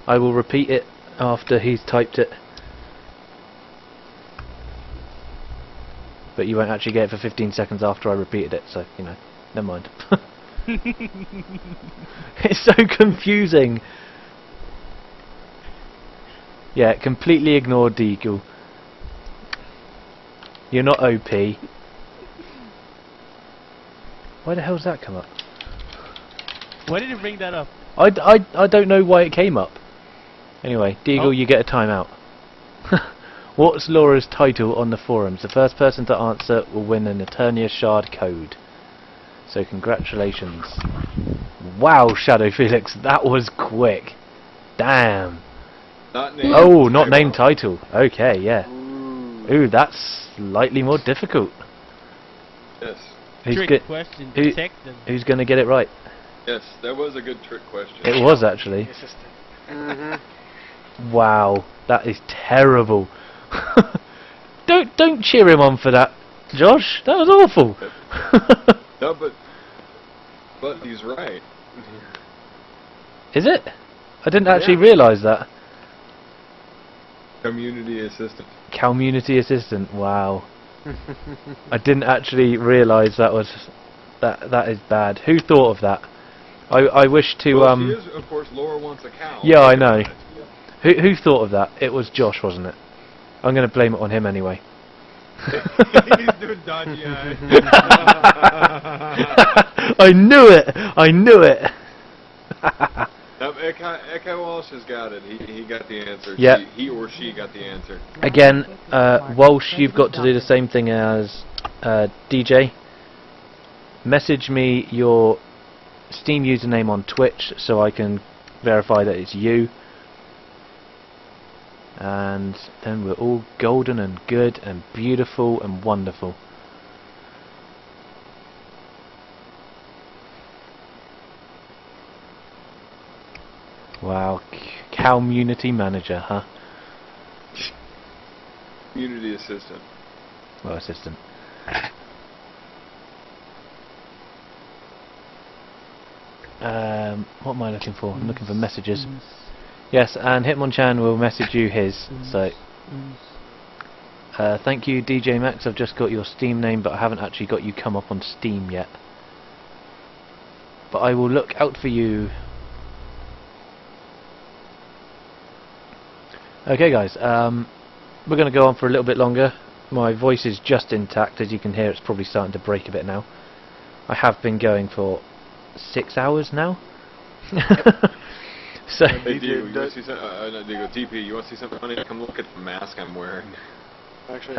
Speaker 1: I will repeat it after he's typed it. But you won't actually get it for 15 seconds after I repeated it, so, you know, never mind. It's so confusing. Yeah, completely ignored Deagle. You're not OP. Why the hell's that come up?
Speaker 3: Why did you bring that up?
Speaker 1: I don't know why it came up. Anyway, Deagle, you get a timeout. What's Laura's title on the forums? The first person to answer will win an Eternia Shard code. So congratulations. Wow, Shadow Felix, that was quick. Damn.
Speaker 4: Not named
Speaker 1: Oh, not
Speaker 4: title.
Speaker 1: named title. Okay, yeah. Ooh, that's slightly more difficult.
Speaker 4: Yes.
Speaker 3: Trick question, detective.
Speaker 1: Who's going to get it right?
Speaker 4: Yes, that was a good trick question.
Speaker 1: It was actually. Wow, that is terrible. Don't cheer him on for that, Josh. That was awful.
Speaker 4: No, but he's right.
Speaker 1: Is it? I didn't actually realise that.
Speaker 4: Community assistant.
Speaker 1: Community assistant. Wow. I didn't actually realise that was that is bad. Who thought of that? I wish to
Speaker 4: Well, she is, of course, Laura wants a cow.
Speaker 1: Yeah, I know. Who thought of that? It was Josh, wasn't it? I'm going to blame it on him anyway.
Speaker 4: He's doing dodgy eyes.
Speaker 1: I knew it! I knew it!
Speaker 4: Nope, Echo Walsh has got it. He got the answer.
Speaker 1: Yep.
Speaker 4: He or she got the answer.
Speaker 1: Again, Walsh, you've got to do the same thing as DJ. Message me your Steam username on Twitch so I can verify that it's you. And then we're all golden and good and beautiful and wonderful. Wow, community manager, huh?
Speaker 4: Community assistant.
Speaker 1: Well, assistant. What am I looking for? I'm looking for messages. Yes, and Hitmonchan will message you his. So, thank you, DJ Max. I've just got your Steam name, but I haven't actually got you come up on Steam yet. But I will look out for you. Okay, guys. We're going to go on for a little bit longer. My voice is just intact, as you can hear. It's probably starting to break a bit now. I have been going for 6 hours now. So,
Speaker 4: Hey, Diego, you want to see something? Not Diego, DP, you want to see something funny? Come look at the mask I'm wearing.
Speaker 5: Actually,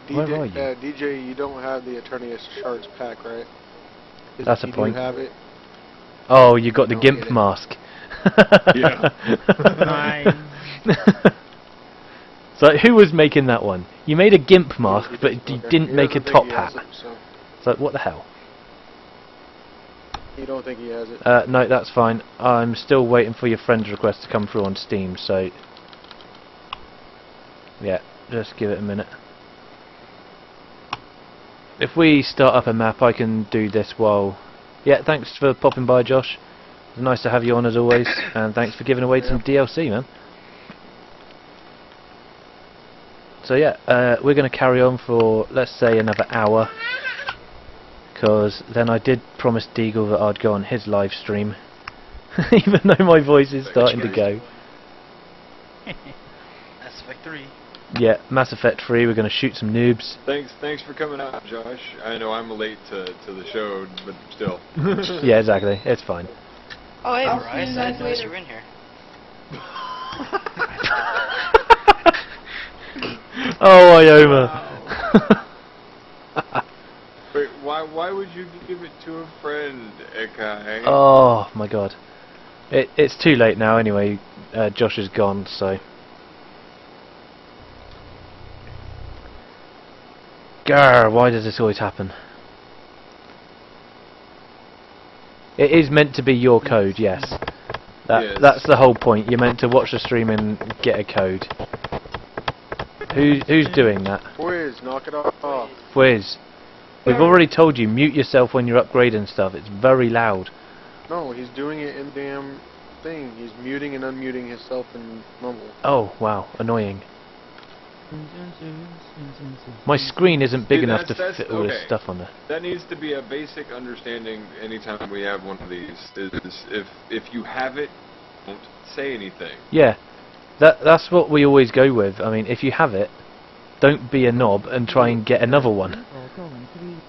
Speaker 1: where are you?
Speaker 5: DJ, you don't have the Eternia Shards pack, right?
Speaker 1: That's a
Speaker 5: you
Speaker 1: point.
Speaker 5: Do have it.
Speaker 1: Oh, you got the
Speaker 5: Don't
Speaker 1: GIMP
Speaker 5: get it.
Speaker 1: mask.
Speaker 4: Yeah.
Speaker 3: Mine.
Speaker 1: So who was making that one? You made a GIMP mask,
Speaker 5: He
Speaker 1: but
Speaker 5: doesn't
Speaker 1: you
Speaker 5: look at-
Speaker 1: didn't
Speaker 5: he
Speaker 1: make a
Speaker 5: doesn't
Speaker 1: top
Speaker 5: think he has
Speaker 1: hat.
Speaker 5: it, so
Speaker 1: It's like, what the hell?
Speaker 5: you don't think he has it?
Speaker 1: No, that's fine. I'm still waiting for your friend's request to come through on Steam, so... Yeah, just give it a minute. If we start up a map, I can do this while... Yeah, thanks for popping by, Josh. It's nice to have you on as always, and thanks for giving away some DLC, man. So yeah, we're going to carry on for, let's say, another hour. Because then I did promise Deagle that I'd go on his live stream. Even though my voice is starting to go.
Speaker 6: That's victory.
Speaker 1: Yeah, Mass Effect 3, we're going to shoot some noobs.
Speaker 4: Thanks for coming out, Josh. I know I'm late to the show, but still.
Speaker 1: Yeah, exactly. It's fine.
Speaker 6: Oh, hey,
Speaker 2: I'll see
Speaker 6: Bryce.
Speaker 2: you
Speaker 6: I
Speaker 2: guys
Speaker 6: didn't notice
Speaker 2: later.
Speaker 6: you were in here.
Speaker 1: Oh, Ioma.
Speaker 4: Wait, why would you give it to a friend, Ekai?
Speaker 1: Oh my god. It's too late now anyway. Josh is gone, so. Grr, why does this always happen? It is meant to be your code, yes.
Speaker 4: Yes.
Speaker 1: That's the whole point. You're meant to watch the stream and get a code. Who's doing that?
Speaker 5: Quiz, knock it off.
Speaker 1: Fizz. We've already told you, mute yourself when you're upgrading stuff. It's very loud.
Speaker 5: No, he's doing it in the damn thing. He's muting and unmuting himself in Mumble.
Speaker 1: Oh, wow. Annoying. My screen isn't big
Speaker 4: Dude,
Speaker 1: enough to
Speaker 4: that's-
Speaker 1: fit all this
Speaker 4: okay.
Speaker 1: stuff on there.
Speaker 4: That needs to be a basic understanding anytime we have one of these. Is if you have it, don't say anything.
Speaker 1: Yeah. That's what we always go with. I mean, if you have it, don't be a knob and try and get another one.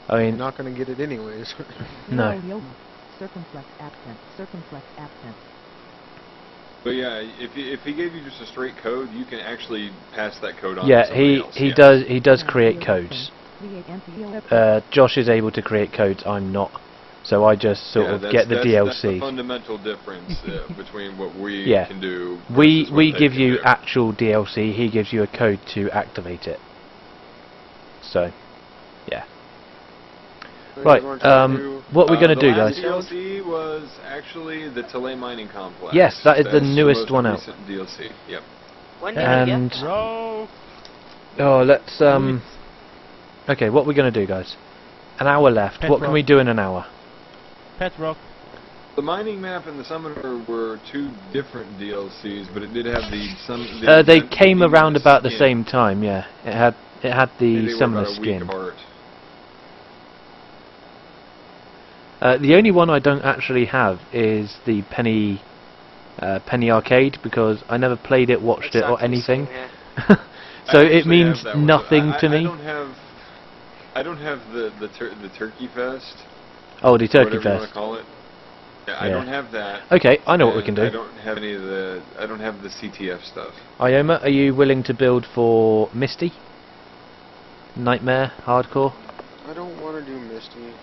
Speaker 1: I
Speaker 5: You're
Speaker 1: mean,
Speaker 5: not going to get it anyways.
Speaker 1: no.
Speaker 7: Circumflex accent. Circumflex accent.
Speaker 4: But yeah, if he gave you just a straight code, you can actually pass that code on.
Speaker 1: Yeah,
Speaker 4: to somebody
Speaker 1: he
Speaker 4: else,
Speaker 1: he does create codes. Josh is able to create codes. I'm not. So I just sort of get the
Speaker 4: That's
Speaker 1: DLC.
Speaker 4: the fundamental difference between what we
Speaker 1: Yeah.
Speaker 4: can do.
Speaker 1: We
Speaker 4: versus what they
Speaker 1: give
Speaker 4: can
Speaker 1: you
Speaker 4: do.
Speaker 1: actual DLC. He gives you a code to activate it. So, yeah. Right. What are we gonna do,
Speaker 4: The last
Speaker 1: guys?
Speaker 4: DLC was actually the Talay mining complex.
Speaker 1: Yes, that is the
Speaker 4: That's
Speaker 1: newest
Speaker 4: most
Speaker 1: one out.
Speaker 4: recent DLC. Yep.
Speaker 6: When did you
Speaker 1: And
Speaker 6: get?
Speaker 3: Bro!
Speaker 1: oh, let's Okay, what are we gonna do, guys? An hour left.
Speaker 3: Pet
Speaker 1: What can
Speaker 3: rock.
Speaker 1: we do in an hour?
Speaker 3: Pet Rock.
Speaker 4: The mining map and the summoner were two different DLCs, but it did have the
Speaker 1: They
Speaker 4: the
Speaker 1: came
Speaker 4: demon
Speaker 1: around about the
Speaker 4: skin.
Speaker 1: same time. Yeah, it had
Speaker 4: They
Speaker 1: the
Speaker 4: were
Speaker 1: summoner
Speaker 4: about a week
Speaker 1: skin.
Speaker 4: apart.
Speaker 1: The only one I don't actually have is the Penny Arcade, because I never played it, watched it, or
Speaker 6: Exactly,
Speaker 1: anything.
Speaker 6: same here.
Speaker 1: So
Speaker 4: I
Speaker 1: it
Speaker 4: actually
Speaker 1: means
Speaker 4: have that one,
Speaker 1: nothing
Speaker 4: but
Speaker 1: to me.
Speaker 4: I don't have the Turkey Fest.
Speaker 1: Oh, the
Speaker 4: or
Speaker 1: Turkey
Speaker 4: whatever you want
Speaker 1: Fest.
Speaker 4: to call it. Yeah, I
Speaker 1: Yeah.
Speaker 4: don't have that.
Speaker 1: Okay, I know what we can
Speaker 4: and
Speaker 1: do.
Speaker 4: I don't have the CTF stuff.
Speaker 1: Ioma, are you willing to build for Misty? Nightmare, hardcore?
Speaker 5: I don't want to do Misty.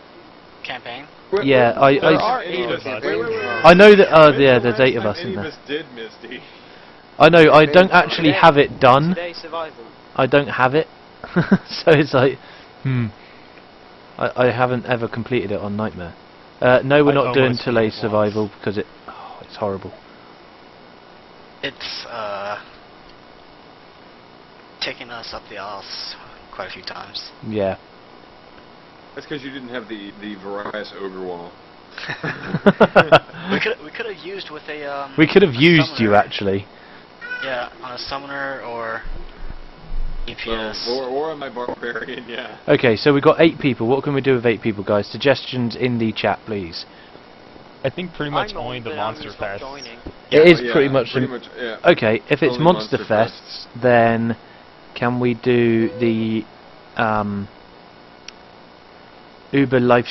Speaker 6: Campaign.
Speaker 1: Yeah,
Speaker 4: There
Speaker 1: I
Speaker 4: are 8 of us. Wait.
Speaker 1: I know that. Oh,
Speaker 4: When's
Speaker 1: yeah,
Speaker 4: the
Speaker 1: there's
Speaker 4: last
Speaker 1: 8 of
Speaker 4: time
Speaker 1: us in
Speaker 4: any
Speaker 1: there.
Speaker 4: of us did Misty.
Speaker 1: I know. I don't actually have it done.
Speaker 6: Today survival.
Speaker 1: I don't have it, so it's like, I haven't ever completed it on Nightmare. No, we're
Speaker 3: I
Speaker 1: not doing
Speaker 3: almost
Speaker 1: Talay
Speaker 3: did it
Speaker 1: Survival because it's horrible.
Speaker 8: It's taking us up the arse quite a few times.
Speaker 1: Yeah.
Speaker 4: That's because you didn't have the Various Ogre Wall.
Speaker 8: we could have used with a
Speaker 1: We could have
Speaker 8: a
Speaker 1: used you
Speaker 8: summoner.
Speaker 1: actually.
Speaker 8: Yeah, on a summoner or EPS.
Speaker 4: Or on my Barbarian, yeah.
Speaker 1: Okay, so we've got 8 people. What can we do with 8 people, guys? Suggestions in the chat, please.
Speaker 9: I think pretty much only the Monster Fest.
Speaker 1: It is
Speaker 4: Yeah,
Speaker 1: pretty much.
Speaker 4: yeah.
Speaker 1: Okay, if it's
Speaker 4: Only
Speaker 1: Monster
Speaker 4: Monster
Speaker 1: Fests, then can we do the Uber live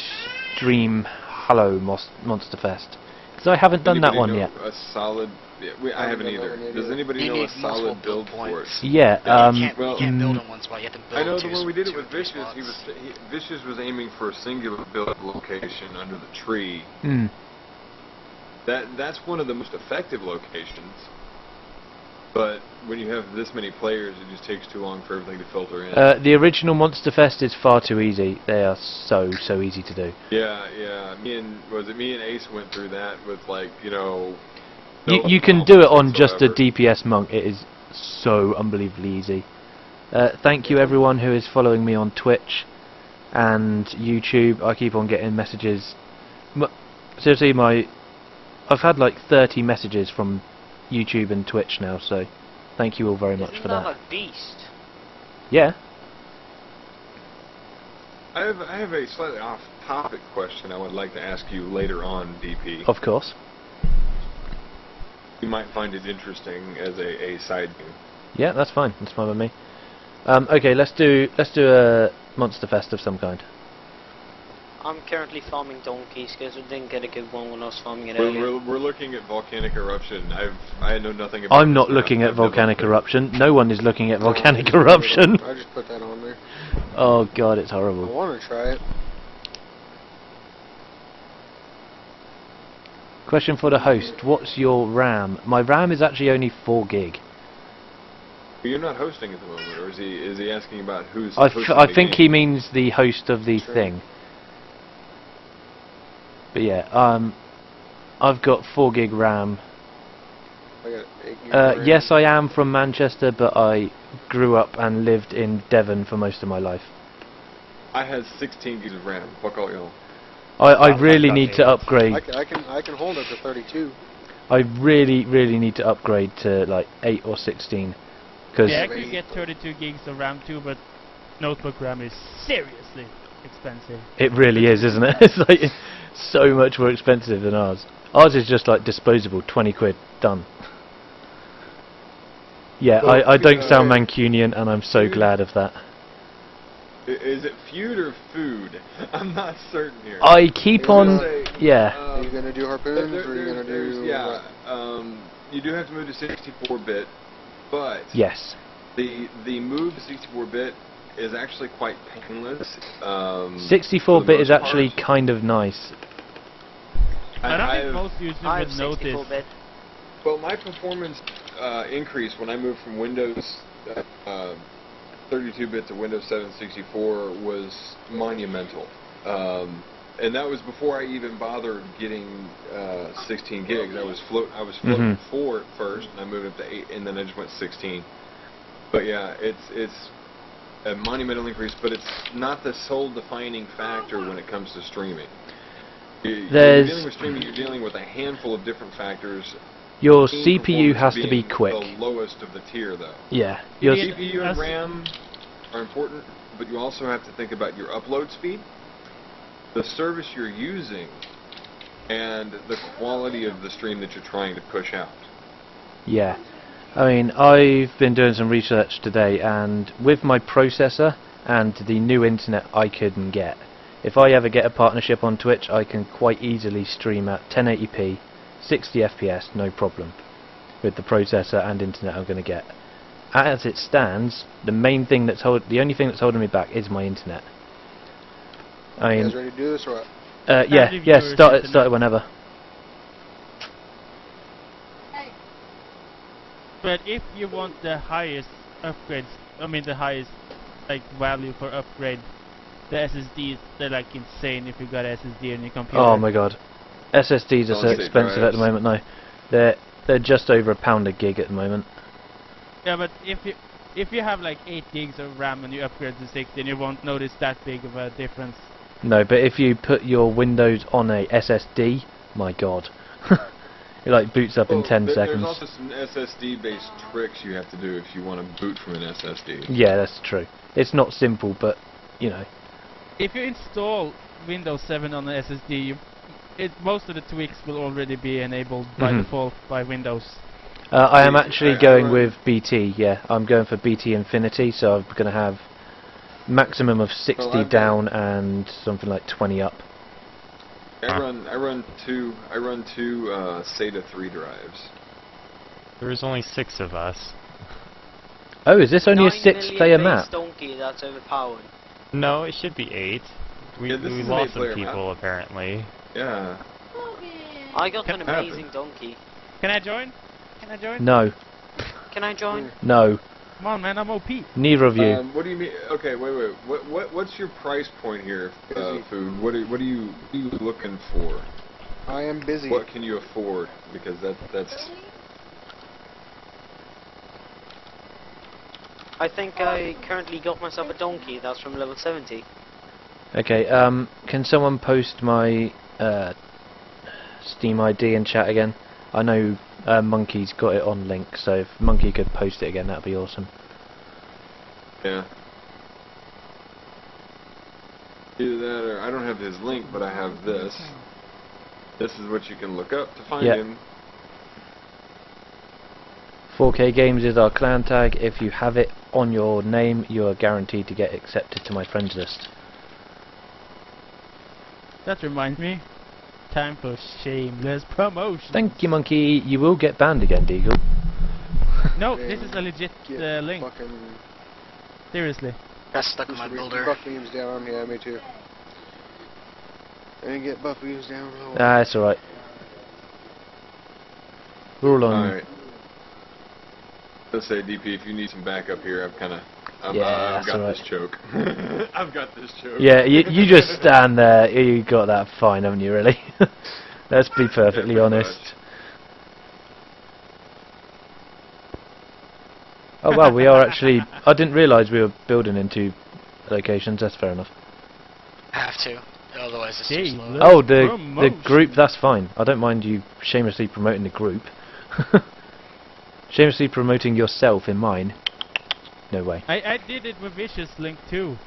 Speaker 1: stream Hello Monster Fest? Because I haven't done that one yet.
Speaker 4: A solid. Yeah, I haven't either. Does anybody
Speaker 8: You
Speaker 4: know a
Speaker 8: need multiple
Speaker 4: solid build
Speaker 8: build
Speaker 4: for it?
Speaker 8: points.
Speaker 1: Yeah.
Speaker 8: You can't
Speaker 4: well,
Speaker 8: build in one spot. You have to build
Speaker 4: I know
Speaker 8: two,
Speaker 4: the one we did it
Speaker 8: two
Speaker 4: with
Speaker 8: or three
Speaker 4: Vicious.
Speaker 8: spots.
Speaker 4: Vicious was aiming for a singular build location under the tree. That's one of the most effective locations. But when you have this many players, it just takes too long for everything to filter in.
Speaker 1: The original Monster Fest is far too easy. They are so easy to do.
Speaker 4: Yeah. Me and Ace went through that with no
Speaker 1: You can do it on just a
Speaker 4: whatsoever.
Speaker 1: DPS monk. It is so unbelievably easy. Thank you everyone who is following me on Twitch and YouTube. I keep on getting messages. Seriously, I've had like 30 messages from YouTube and Twitch now, so thank you all very much for that.
Speaker 6: Another beast.
Speaker 1: Yeah.
Speaker 4: I have a slightly off-topic question I would like to ask you later on, DP.
Speaker 1: Of course.
Speaker 4: You might find it interesting as a side view.
Speaker 1: Yeah, that's fine. That's fine with me. Okay, let's do a monster fest of some kind.
Speaker 6: I'm currently farming donkeys because we didn't get a good one when I was farming it
Speaker 4: We're,
Speaker 6: earlier.
Speaker 4: we're, we're looking at volcanic eruption. I know nothing about
Speaker 1: I'm
Speaker 4: this
Speaker 1: not
Speaker 4: map.
Speaker 1: looking at
Speaker 4: I've never
Speaker 1: volcanic
Speaker 4: played it.
Speaker 1: eruption. No one is looking at
Speaker 5: No, I
Speaker 1: volcanic
Speaker 5: just put it
Speaker 1: eruption.
Speaker 5: on- I just put that on there.
Speaker 1: Oh god, it's
Speaker 5: I
Speaker 1: horrible.
Speaker 5: want to try it.
Speaker 1: Question for the host: what's your RAM? My RAM is actually only 4 gig.
Speaker 4: But you're not hosting at the moment, or is he asking about who's
Speaker 1: I
Speaker 4: hosting the
Speaker 1: think he
Speaker 4: game?
Speaker 1: means the host of the
Speaker 5: Sure.
Speaker 1: thing. But yeah, I've got 4 gig RAM.
Speaker 5: I got 8 gig RAM.
Speaker 1: Yes, I am from Manchester, but I grew up and lived in Devon for most of my life.
Speaker 4: I had 16 gigs of RAM. Fuck all y'all.
Speaker 1: I
Speaker 9: I've
Speaker 1: really
Speaker 9: got
Speaker 1: need to
Speaker 9: 8.
Speaker 1: upgrade.
Speaker 5: I can hold up to 32.
Speaker 1: I really need to upgrade to like 8 or 16. Because
Speaker 3: Yeah, I could get 32 gigs of RAM too, but notebook RAM is seriously expensive.
Speaker 1: it really is, isn't it? It's like so much more expensive than ours. Ours is just like disposable, 20 quid, done. Yeah,
Speaker 4: Well,
Speaker 1: I don't sound
Speaker 4: yeah.
Speaker 1: Mancunian, and I'm so glad of that.
Speaker 4: Is it feud or food? I'm not certain here.
Speaker 1: I keep
Speaker 5: Yeah.
Speaker 1: on,
Speaker 4: Say,
Speaker 1: yeah.
Speaker 5: Are you gonna do harpoons, or are you gonna do?
Speaker 4: Yeah,
Speaker 5: what?
Speaker 4: you do have to move to 64-bit, but
Speaker 1: Yes.
Speaker 4: the move to 64-bit is actually quite painless.
Speaker 1: 64-bit is actually kind of nice.
Speaker 3: I don't think
Speaker 4: I've-
Speaker 3: most users
Speaker 6: I have
Speaker 3: would notice.
Speaker 6: 64-bit.
Speaker 4: Well, my performance increased when I moved from Windows 32-bit to Windows 7 64 was monumental. And that was before I even bothered getting 16 gigs. I was floating 4 at first, and I moved up to 8, and then I just went 16. But yeah, it's a monumental increase, but it's not the sole defining factor when it comes to streaming. You're dealing with streaming, you're dealing with a handful of different factors.
Speaker 1: Your
Speaker 4: Team
Speaker 1: CPU
Speaker 4: performance
Speaker 1: has to be
Speaker 4: being
Speaker 1: quick.
Speaker 4: The lowest of the tier, though.
Speaker 1: Yeah. Your
Speaker 3: Yeah.
Speaker 4: CPU and RAM are important, but you also have to think about your upload speed, the service you're using, and the quality of the stream that you're trying to push out.
Speaker 1: Yeah. I mean, I've been doing some research today, and with my processor and the new internet I can get, if I ever get a partnership on Twitch, I can quite easily stream at 1080p, 60 FPS, no problem, with the processor and internet I'm going to get. As it stands, the only thing that's holding me back is my internet. I
Speaker 5: You
Speaker 1: mean,
Speaker 5: guys ready to do this or what?
Speaker 1: yeah,
Speaker 3: viewers
Speaker 1: start
Speaker 3: internet.
Speaker 1: it whenever.
Speaker 3: But if you want the highest upgrades, I mean the highest like value for upgrade, the SSDs, they're like insane if you got SSD on your computer.
Speaker 1: Oh my god, SSDs are so
Speaker 4: Solid-state
Speaker 1: expensive at the
Speaker 4: drives.
Speaker 1: moment now. They're just over £1 a gig at the moment.
Speaker 3: Yeah, but if you have like 8 gigs of RAM and you upgrade to 16, you won't notice that big of a difference.
Speaker 1: No, but if you put your Windows on a SSD, my god, it like boots up in 10 seconds.
Speaker 4: There's also some SSD-based tricks you have to do if you want to boot from an SSD.
Speaker 1: Yeah, that's true. It's not simple, but you know.
Speaker 3: If you install Windows 7 on an SSD, most of the tweaks will already be enabled by
Speaker 1: Mhm.
Speaker 3: default by Windows.
Speaker 1: I am actually
Speaker 4: I
Speaker 1: going
Speaker 4: run-
Speaker 1: with BT. Yeah, I'm going for BT Infinity, so I'm going to have maximum of 60
Speaker 4: I've got-
Speaker 1: down and something like 20 up.
Speaker 4: I run two SATA 3 drives.
Speaker 9: There's only 6 of us.
Speaker 1: Oh, is this only a
Speaker 6: 9
Speaker 1: 6-player
Speaker 6: million
Speaker 1: map?
Speaker 6: base donkey, that's overpowered.
Speaker 9: No, it should be 8. We,
Speaker 4: Yeah, this
Speaker 9: we
Speaker 4: is an
Speaker 9: lost some
Speaker 4: 8-player map.
Speaker 9: people apparently.
Speaker 4: Yeah.
Speaker 6: I got an
Speaker 4: Can happen.
Speaker 6: amazing donkey.
Speaker 3: Can I join? Can I join?
Speaker 1: No,
Speaker 6: Can I join?
Speaker 1: no,
Speaker 3: Come on, man, I'm OP.
Speaker 1: neither of you.
Speaker 4: What do you mean? Okay, wait. What's your price point here, food? What are you looking for?
Speaker 5: I am busy.
Speaker 4: What can you afford? Because that's.
Speaker 6: I think I currently got myself a donkey that's from level 70.
Speaker 1: Okay, can someone post my Steam ID in chat again? I know Monkey's got it on link, so if Monkey could post it again, that'd be awesome.
Speaker 4: Yeah. Either that or I don't have his link, but I have this. This is what you can look up to find
Speaker 1: Yeah.
Speaker 4: him.
Speaker 1: 4K Games is our clan tag. If you have it, on your name, you are guaranteed to get accepted to my friends list.
Speaker 3: That reminds me. Time for shameless promotion.
Speaker 1: Thank you, Monkey. You will get banned again, Deagle.
Speaker 3: No, this is a legit link.
Speaker 5: Fucking
Speaker 3: Seriously.
Speaker 8: Got stuck in my builder.
Speaker 5: buff beams down. Yeah, me too. I didn't get buff beams down. Oh.
Speaker 1: Ah, it's alright. We're all on.
Speaker 4: Alright. Let's say, DP, if you need some backup here, I've
Speaker 1: Yeah,
Speaker 4: got
Speaker 1: that's
Speaker 4: this choke. I've got this choke.
Speaker 1: Yeah, you just stand there. You got that fine, haven't you, really? Let's be perfectly
Speaker 4: pretty
Speaker 1: honest.
Speaker 4: much.
Speaker 1: Oh well, we are actually... I didn't realise we were building in 2 locations. That's fair enough.
Speaker 8: Have to. Otherwise it's too
Speaker 3: Jeez,
Speaker 8: slow.
Speaker 3: look.
Speaker 1: Oh, the
Speaker 3: Promotion.
Speaker 1: group, that's fine. I don't mind you shamelessly promoting the group. Shamelessly promoting yourself in mine. No way.
Speaker 3: I did it with Vicious Link too.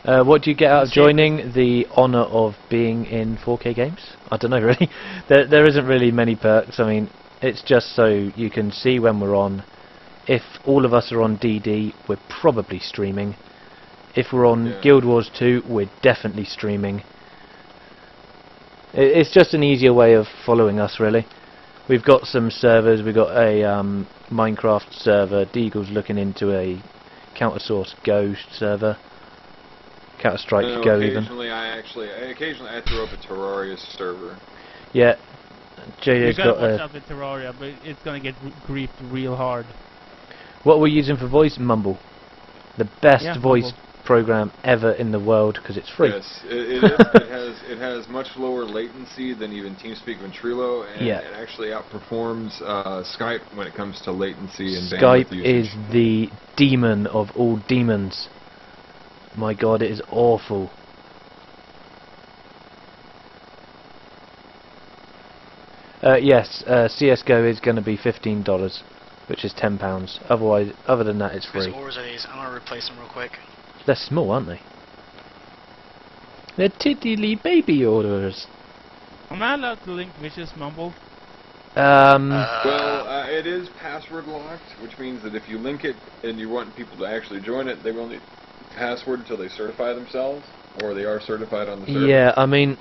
Speaker 1: What do you get out of joining? The honour of being in 4K games? I don't know really. There isn't really many perks. I mean, it's just so you can see when we're on. If all of us are on DD, we're probably streaming. If we're on Guild Wars 2, we're definitely streaming. It's just an easier way of following us, really. We've got some servers. We've got a Minecraft server. Deagle's looking into a Counter-Source Go server. Counter-Strike Go even.
Speaker 4: Occasionally I throw up a Terraria server.
Speaker 1: Yeah.
Speaker 3: You
Speaker 1: JJ's
Speaker 3: gotta
Speaker 1: got
Speaker 3: watch
Speaker 1: a...
Speaker 3: out with Terraria, but it's gonna get griefed real hard.
Speaker 1: What we're using for voice? Mumble. The best voice
Speaker 3: Mumble.
Speaker 1: program ever in the world because it's free.
Speaker 4: Yes, it has much lower latency than even TeamSpeak Ventrilo, and it actually outperforms Skype when it comes to latency and bandwidth
Speaker 1: Skype
Speaker 4: usage.
Speaker 1: is the demon of all demons. My god, it is awful. Yes, CSGO is going to be $15, which is £10. Otherwise, other than that, it's
Speaker 8: Whose
Speaker 1: free.
Speaker 8: ores are these? I'm gonna replace them real quick.
Speaker 1: They're small, aren't they? They're tiddly baby orders.
Speaker 3: Am I allowed to link Vicious Mumble?
Speaker 4: Well, it is password locked, which means that if you link it and you want people to actually join it, they will need password until they certify themselves, or they are certified on the server.
Speaker 1: Yeah, I mean,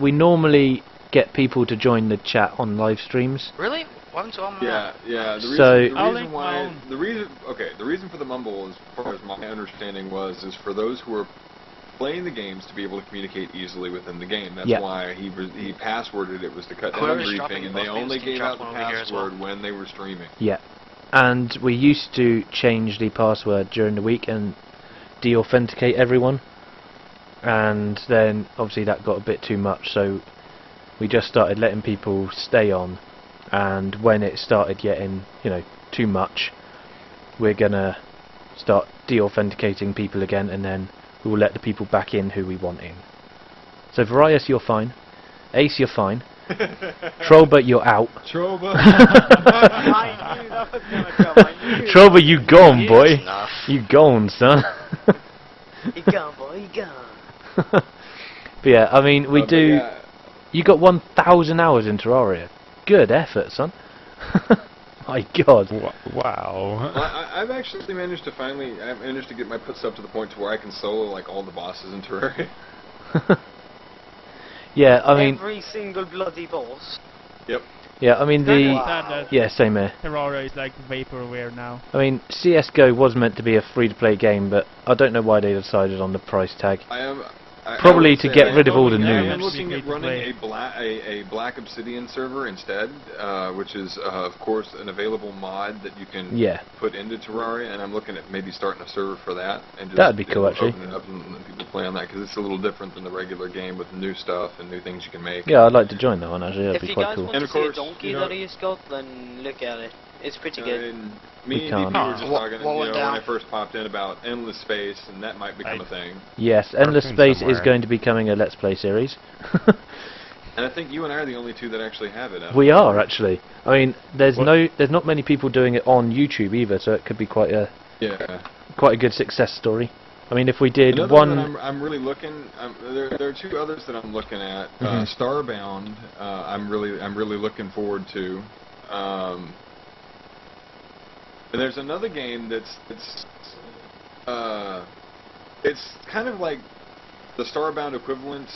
Speaker 1: we normally get people to join the chat on live streams.
Speaker 8: Really? What happened to all my...
Speaker 4: Yeah. The reason for the mumble, as far as my understanding was, is for those who are playing the games to be able to communicate easily within the game. That's why he passworded it, was to cut down briefing, and they only gave out the password when they were streaming.
Speaker 1: Yeah, and we used to change the password during the week and de-authenticate everyone, and then obviously that got a bit too much, so we just started letting people stay on, and when it started getting, too much, we're gonna start de-authenticating people again, and then we will let the people back in who we want in. So Varius, you're fine. Ace, you're fine. Trollbert, you're out.
Speaker 6: I knew that was gonna come. I knew
Speaker 1: Trollbert, you gone, boy.
Speaker 8: Enough.
Speaker 1: You gone, son.
Speaker 6: You gone, boy, you gone.
Speaker 1: But yeah, I mean, we do... You got 1,000 hours in Terraria. Good effort, son. My god.
Speaker 9: Wow.
Speaker 4: Well, I've actually managed to get my puts up to the point to where I can solo like all the bosses in Terraria.
Speaker 1: Yeah, I mean...
Speaker 6: Every single bloody boss.
Speaker 4: Yep.
Speaker 1: Yeah, I mean, Yeah, same here.
Speaker 3: Terraria is like vaporware now.
Speaker 1: I mean, CSGO was meant to be a free-to-play game, but I don't know why they decided on the price tag. Probably to get rid of all the
Speaker 4: I am
Speaker 1: noobs.
Speaker 4: looking at running a Black Obsidian server instead, which is, of course, an available mod that you can put into Terraria, and I'm looking at maybe starting a server for that. And just,
Speaker 1: that'd be cool, actually.
Speaker 4: Open it up and let people play on that, because it's a little different than the regular game with new stuff and new things you can make.
Speaker 1: Yeah, I'd like to join that one, actually. That'd be quite cool.
Speaker 6: If you guys want to see a donkey that he's got, then look at it. It's pretty good.
Speaker 4: Me and DP were just talking, when I first popped in about Endless Space, and that might become a thing.
Speaker 1: Yes, Endless Space is going to be becoming a Let's Play series.
Speaker 4: And I think you and I are the only two that actually have it.
Speaker 1: We are, actually. I mean, there's not many people doing it on YouTube either, so it could be quite a good success story. I mean, if we did
Speaker 4: Another
Speaker 1: one...
Speaker 4: that I'm really looking... there are two others that I'm looking at. Starbound, I'm really looking forward to. And there's another game it's kind of like the Starbound equivalent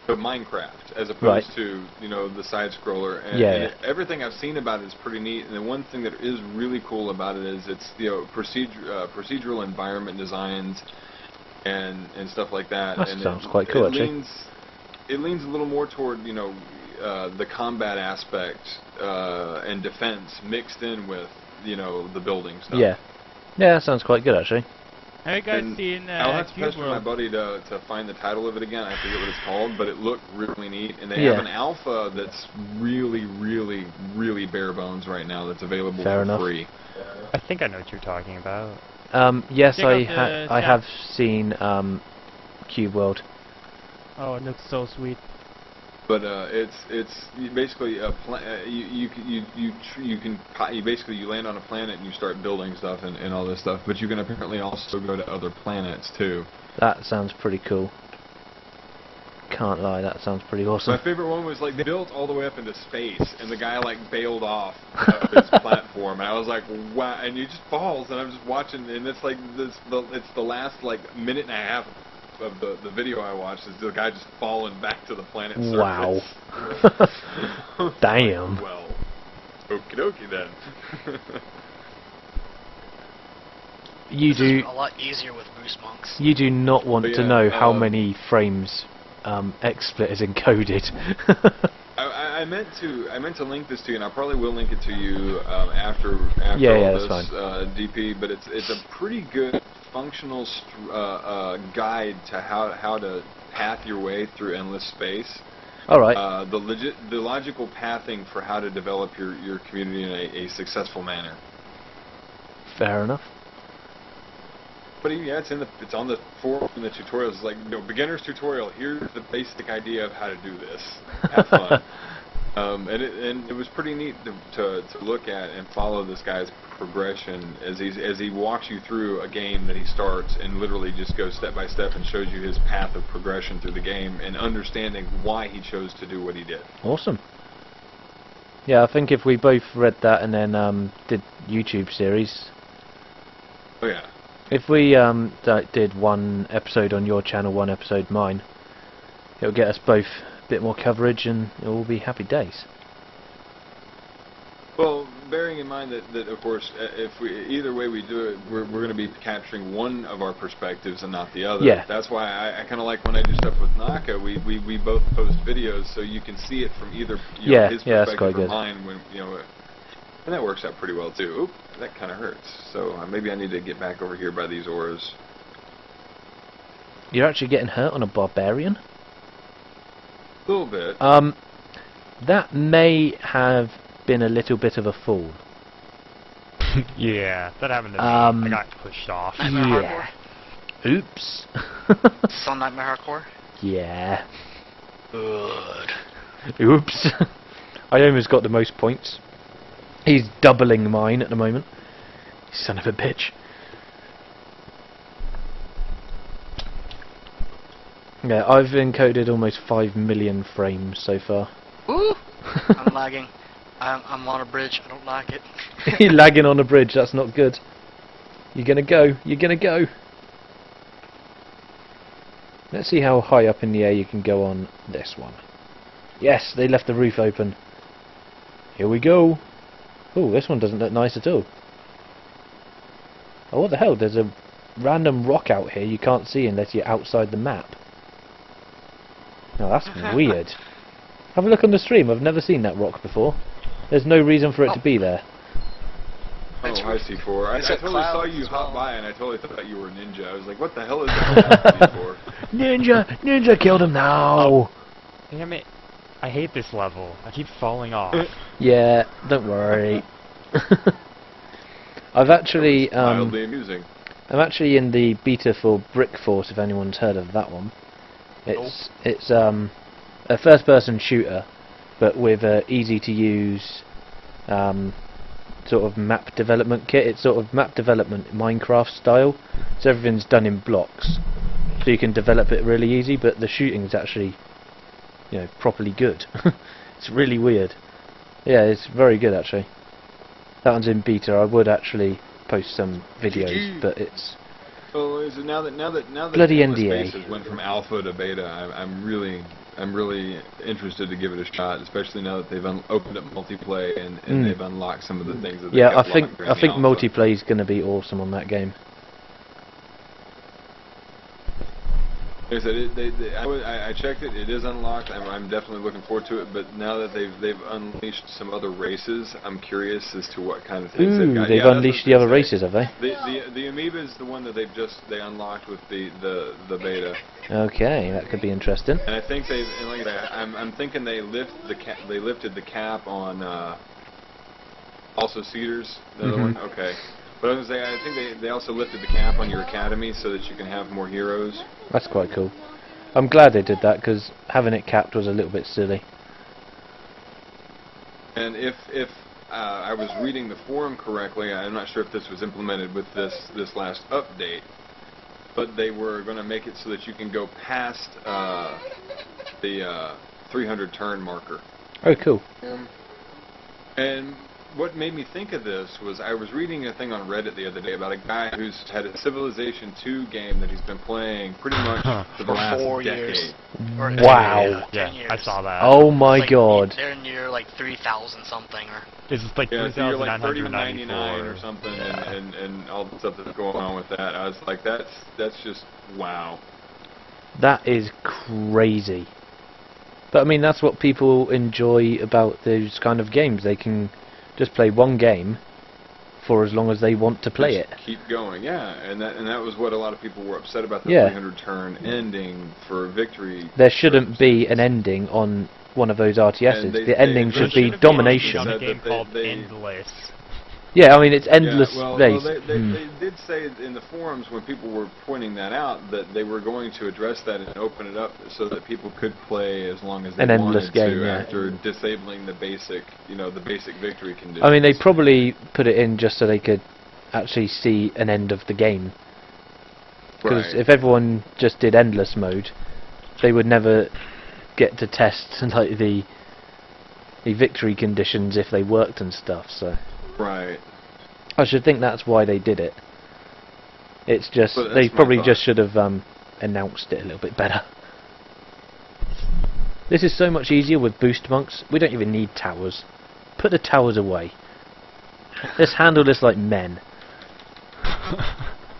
Speaker 4: of Minecraft, as opposed to, you know, the side scroller. And, everything I've seen about it is pretty neat. And the one thing that is really cool about it is it's, you know, procedural environment designs and stuff like that.
Speaker 1: That
Speaker 4: and
Speaker 1: sounds quite cool, actually.
Speaker 4: It leans a little more toward, you know, the combat aspect and defense mixed in with, you know, the building stuff.
Speaker 1: Yeah, that sounds quite good, actually.
Speaker 3: Have you guys seen
Speaker 4: I'll have to pester my
Speaker 3: Cubeworld?
Speaker 4: buddy to find the title of it again. I forget what it's called, but it looked really neat. And they have an alpha that's really, really, really bare bones right now that's available for free.
Speaker 9: I think I know what you're talking about.
Speaker 1: Yes,
Speaker 3: Check out
Speaker 1: I have seen Cube World.
Speaker 3: Oh, it looks so sweet.
Speaker 4: But it's basically a you basically land on a planet and you start building stuff and all this stuff. But you can apparently also go to other planets too.
Speaker 1: That sounds pretty cool. Can't lie, that sounds pretty awesome.
Speaker 4: My favorite one was like they built all the way up into space and the guy like bailed off of his platform and I was like, wow, and he just falls and I'm just watching and it's like it's the last like minute and a half of the video I watched is the guy just falling back to the planet's surface.
Speaker 1: Wow. Damn.
Speaker 4: Well, okie dokie then.
Speaker 8: This is a lot easier with Moose Monks.
Speaker 1: You do not want to know how many frames XSplit is encoded.
Speaker 4: I meant to link this to you, and I probably will link it to you after all
Speaker 1: that's
Speaker 4: this
Speaker 1: fine.
Speaker 4: DP. But it's a pretty good functional guide to how to path your way through endless space.
Speaker 1: All right.
Speaker 4: The logical pathing for how to develop your community in a successful manner.
Speaker 1: Fair enough.
Speaker 4: But yeah, it's on the forum in the tutorials. It's like, you know, beginner's tutorial. Here's the basic idea of how to do this. Have fun. And it was pretty neat to look at and follow this guy's progression as he walks you through a game that he starts and literally just goes step by step and shows you his path of progression through the game and understanding why he chose to do what he did.
Speaker 1: Awesome. Yeah, I think if we both read that and then did YouTube series.
Speaker 4: Oh yeah.
Speaker 1: If we did one episode on your channel, one episode mine, it'll get us both a bit more coverage and it will be happy days.
Speaker 4: Well, bearing in mind that of course, if either way we do it, we're going to be capturing one of our perspectives and not the other.
Speaker 1: Yeah.
Speaker 4: That's why I kind of like when I do stuff with Naka, we both post videos so you can see it from either know, his perspective
Speaker 1: that's quite
Speaker 4: or
Speaker 1: good.
Speaker 4: mine. When and that works out pretty well too. Oop, that kind of hurts. So maybe I need to get back over here by these ores.
Speaker 1: You're actually getting hurt on a barbarian?
Speaker 4: A little bit.
Speaker 1: That may have been a little bit of a fall.
Speaker 9: Yeah, that happened to me. I got pushed off.
Speaker 8: Nightmare Hardcore?
Speaker 1: Oops.
Speaker 8: It's on Nightmare Hardcore?
Speaker 1: Yeah.
Speaker 8: Good.
Speaker 1: Oops. I almost got the most points. He's doubling mine at the moment. Son of a bitch. Yeah, I've encoded almost 5 million frames so far.
Speaker 8: Ooh! I'm lagging. I'm on a bridge. I don't like it.
Speaker 1: You're lagging on a bridge, that's not good. You're gonna go. You're gonna go. Let's see how high up in the air you can go on this one. Yes, they left the roof open. Here we go. Oh, this one doesn't look nice at all. Oh, what the hell? There's a random rock out here you can't see unless you're outside the map. Now that's weird. Have a look on the stream. I've never seen that rock before. There's no reason for it to be there.
Speaker 4: Oh, I see Pt4. I totally saw you hop by and I totally thought you were a ninja. I was like, what the hell is that Pt4?
Speaker 1: Ninja! Ninja killed him now!
Speaker 9: Oh, damn it. I hate this level. I keep falling off.
Speaker 1: Yeah, don't worry. I've actually
Speaker 4: Mildly amusing.
Speaker 1: I'm actually in the beta for Brick Force, if anyone's heard of that one. It's a first-person shooter, but with a easy-to-use sort of map development kit. It's sort of map development Minecraft style, so everything's done in blocks, so you can develop it really easy. But the shooting's actually, you know, properly good. It's really weird. Yeah, it's very good actually. That one's in beta. I would actually post some videos,
Speaker 5: GG.
Speaker 1: but it's
Speaker 4: Well, is it now that
Speaker 1: bloody
Speaker 4: Endless
Speaker 1: NDA.
Speaker 4: Spaces went from alpha to beta, I'm really interested to give it a shot, especially now that they've opened up multiplayer and they've unlocked some of the things that they
Speaker 1: Yeah,
Speaker 4: kept
Speaker 1: I think
Speaker 4: locked during the alpha.
Speaker 1: multiplayer is going to be awesome on that game.
Speaker 4: Like I said, I checked it. It is unlocked. I'm definitely looking forward to it. But now that they've unleashed some other races, I'm curious as to what kind of things they've got.
Speaker 1: They've
Speaker 4: Yeah,
Speaker 1: unleashed the other races, have they?
Speaker 4: The amoeba is the one that they unlocked with the beta.
Speaker 1: Okay, that could be interesting.
Speaker 4: And I think I'm thinking they lifted the cap on also Cedars, the other one. Okay. But I was gonna say, I think they also lifted the cap on your academy so that you can have more heroes.
Speaker 1: That's quite cool. I'm glad they did that, because having it capped was a little bit silly.
Speaker 4: And if I was reading the forum correctly, I'm not sure if this was implemented with this last update, but they were going to make it so that you can go past the 300 turn marker.
Speaker 1: Oh, cool.
Speaker 4: And what made me think of this was I was reading a thing on Reddit the other day about a guy who's had a Civilization 2 game that he's been playing pretty much for the last
Speaker 8: 4
Speaker 4: decade.
Speaker 8: years. Or
Speaker 1: Wow.
Speaker 8: 10
Speaker 9: Yeah,
Speaker 8: years.
Speaker 9: I saw that.
Speaker 1: Oh my
Speaker 8: Like,
Speaker 1: god.
Speaker 8: They're near like 3,000 something, or
Speaker 9: It's just like
Speaker 4: Yeah, so you're like
Speaker 9: 3,994.
Speaker 4: $30.99 or something, and all the stuff that's going on with that. I was like, that's just wow.
Speaker 1: That is crazy. But I mean, that's what people enjoy about those kind of games. They can just play one game for as long as they want to play it.
Speaker 4: Keep going, yeah, and that was what a lot of people were upset about, the
Speaker 1: Yeah.
Speaker 4: 300 turn ending for victory.
Speaker 1: There shouldn't be an ending on one of those RTSs.
Speaker 4: And they-
Speaker 1: The ending
Speaker 4: they-
Speaker 1: should
Speaker 4: there
Speaker 1: be
Speaker 4: should be
Speaker 1: domination.
Speaker 9: On a
Speaker 4: Said
Speaker 9: game
Speaker 4: that
Speaker 9: called
Speaker 4: they-
Speaker 9: Endless.
Speaker 1: Yeah, I mean, it's endless
Speaker 4: yeah, well,
Speaker 1: space.
Speaker 4: they did say in the forums when people were pointing that out that they were going to address that and open it up so that people could play as long as they
Speaker 1: An endless
Speaker 4: wanted
Speaker 1: game,
Speaker 4: to
Speaker 1: yeah.
Speaker 4: after disabling the basic victory conditions.
Speaker 1: I mean, they probably put it in just so they could actually see an end of the game. Because
Speaker 4: Right.
Speaker 1: if everyone just did endless mode, they would never get to test like the victory conditions if they worked and stuff. So
Speaker 4: Right.
Speaker 1: I should think that's why they did it. It's just
Speaker 4: But
Speaker 1: they
Speaker 4: that's my
Speaker 1: probably
Speaker 4: thought.
Speaker 1: just should have announced it a little bit better. This is so much easier with boost monks. We don't even need towers. Put the towers away. Let's handle this like men.